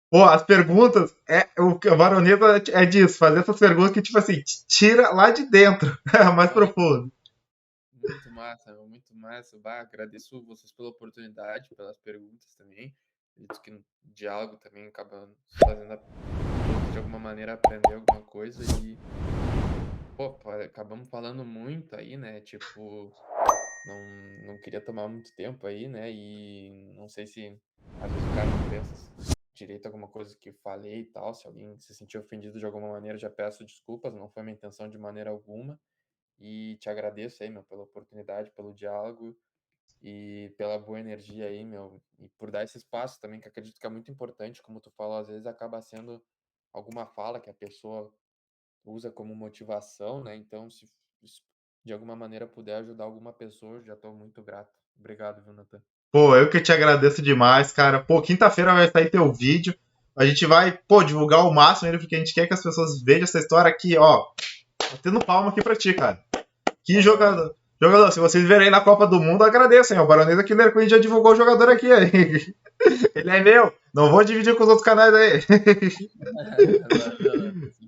Pô, as perguntas, a baronesa é disso, fazer essas perguntas que, tipo assim, tira lá de dentro, mais Bah, profundo. muito massa, meu, muito massa. Bah, agradeço vocês pela oportunidade, pelas perguntas também. Acredito que no diálogo também acaba nos fazendo todos de alguma maneira aprender alguma coisa e, pô, acabamos falando muito aí, né? Tipo, não, não queria tomar muito tempo aí, né? E não sei se às vezes o cara não pensa direito alguma coisa que eu falei e tal. Se alguém se sentiu ofendido de alguma maneira, já peço desculpas, não foi minha intenção de maneira alguma. E te agradeço aí, meu, pela oportunidade, pelo diálogo e pela boa energia aí, meu, e por dar esse espaço também, que acredito que é muito importante, como tu falou, às vezes acaba sendo alguma fala que a pessoa usa como motivação, né? Então, se de alguma maneira puder ajudar alguma pessoa, eu já estou muito grato. Obrigado, viu, Nathan? Pô, eu que te agradeço demais, cara. Pô, quinta-feira vai sair teu vídeo. A gente vai, pô, divulgar o máximo ele, porque a gente quer que as pessoas vejam essa história aqui, ó. Batendo palma aqui pra ti, cara. Que Valeu, jogador. Jogador, se vocês verem na Copa do Mundo, agradeço, hein? O Baronesa Killer Queen já divulgou o jogador aqui, aí. Ele é meu. Não vou dividir com os outros canais aí. Sem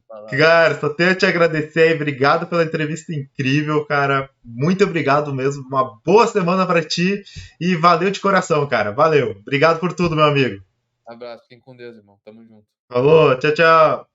palavras. Cara, só tenho a te agradecer aí. Obrigado pela entrevista incrível, cara. Muito obrigado mesmo. Uma boa semana pra ti. E valeu de coração, cara. Valeu. Obrigado por tudo, meu amigo. Abraço, fiquem com Deus, irmão. Tamo junto. Falou, tchau, tchau.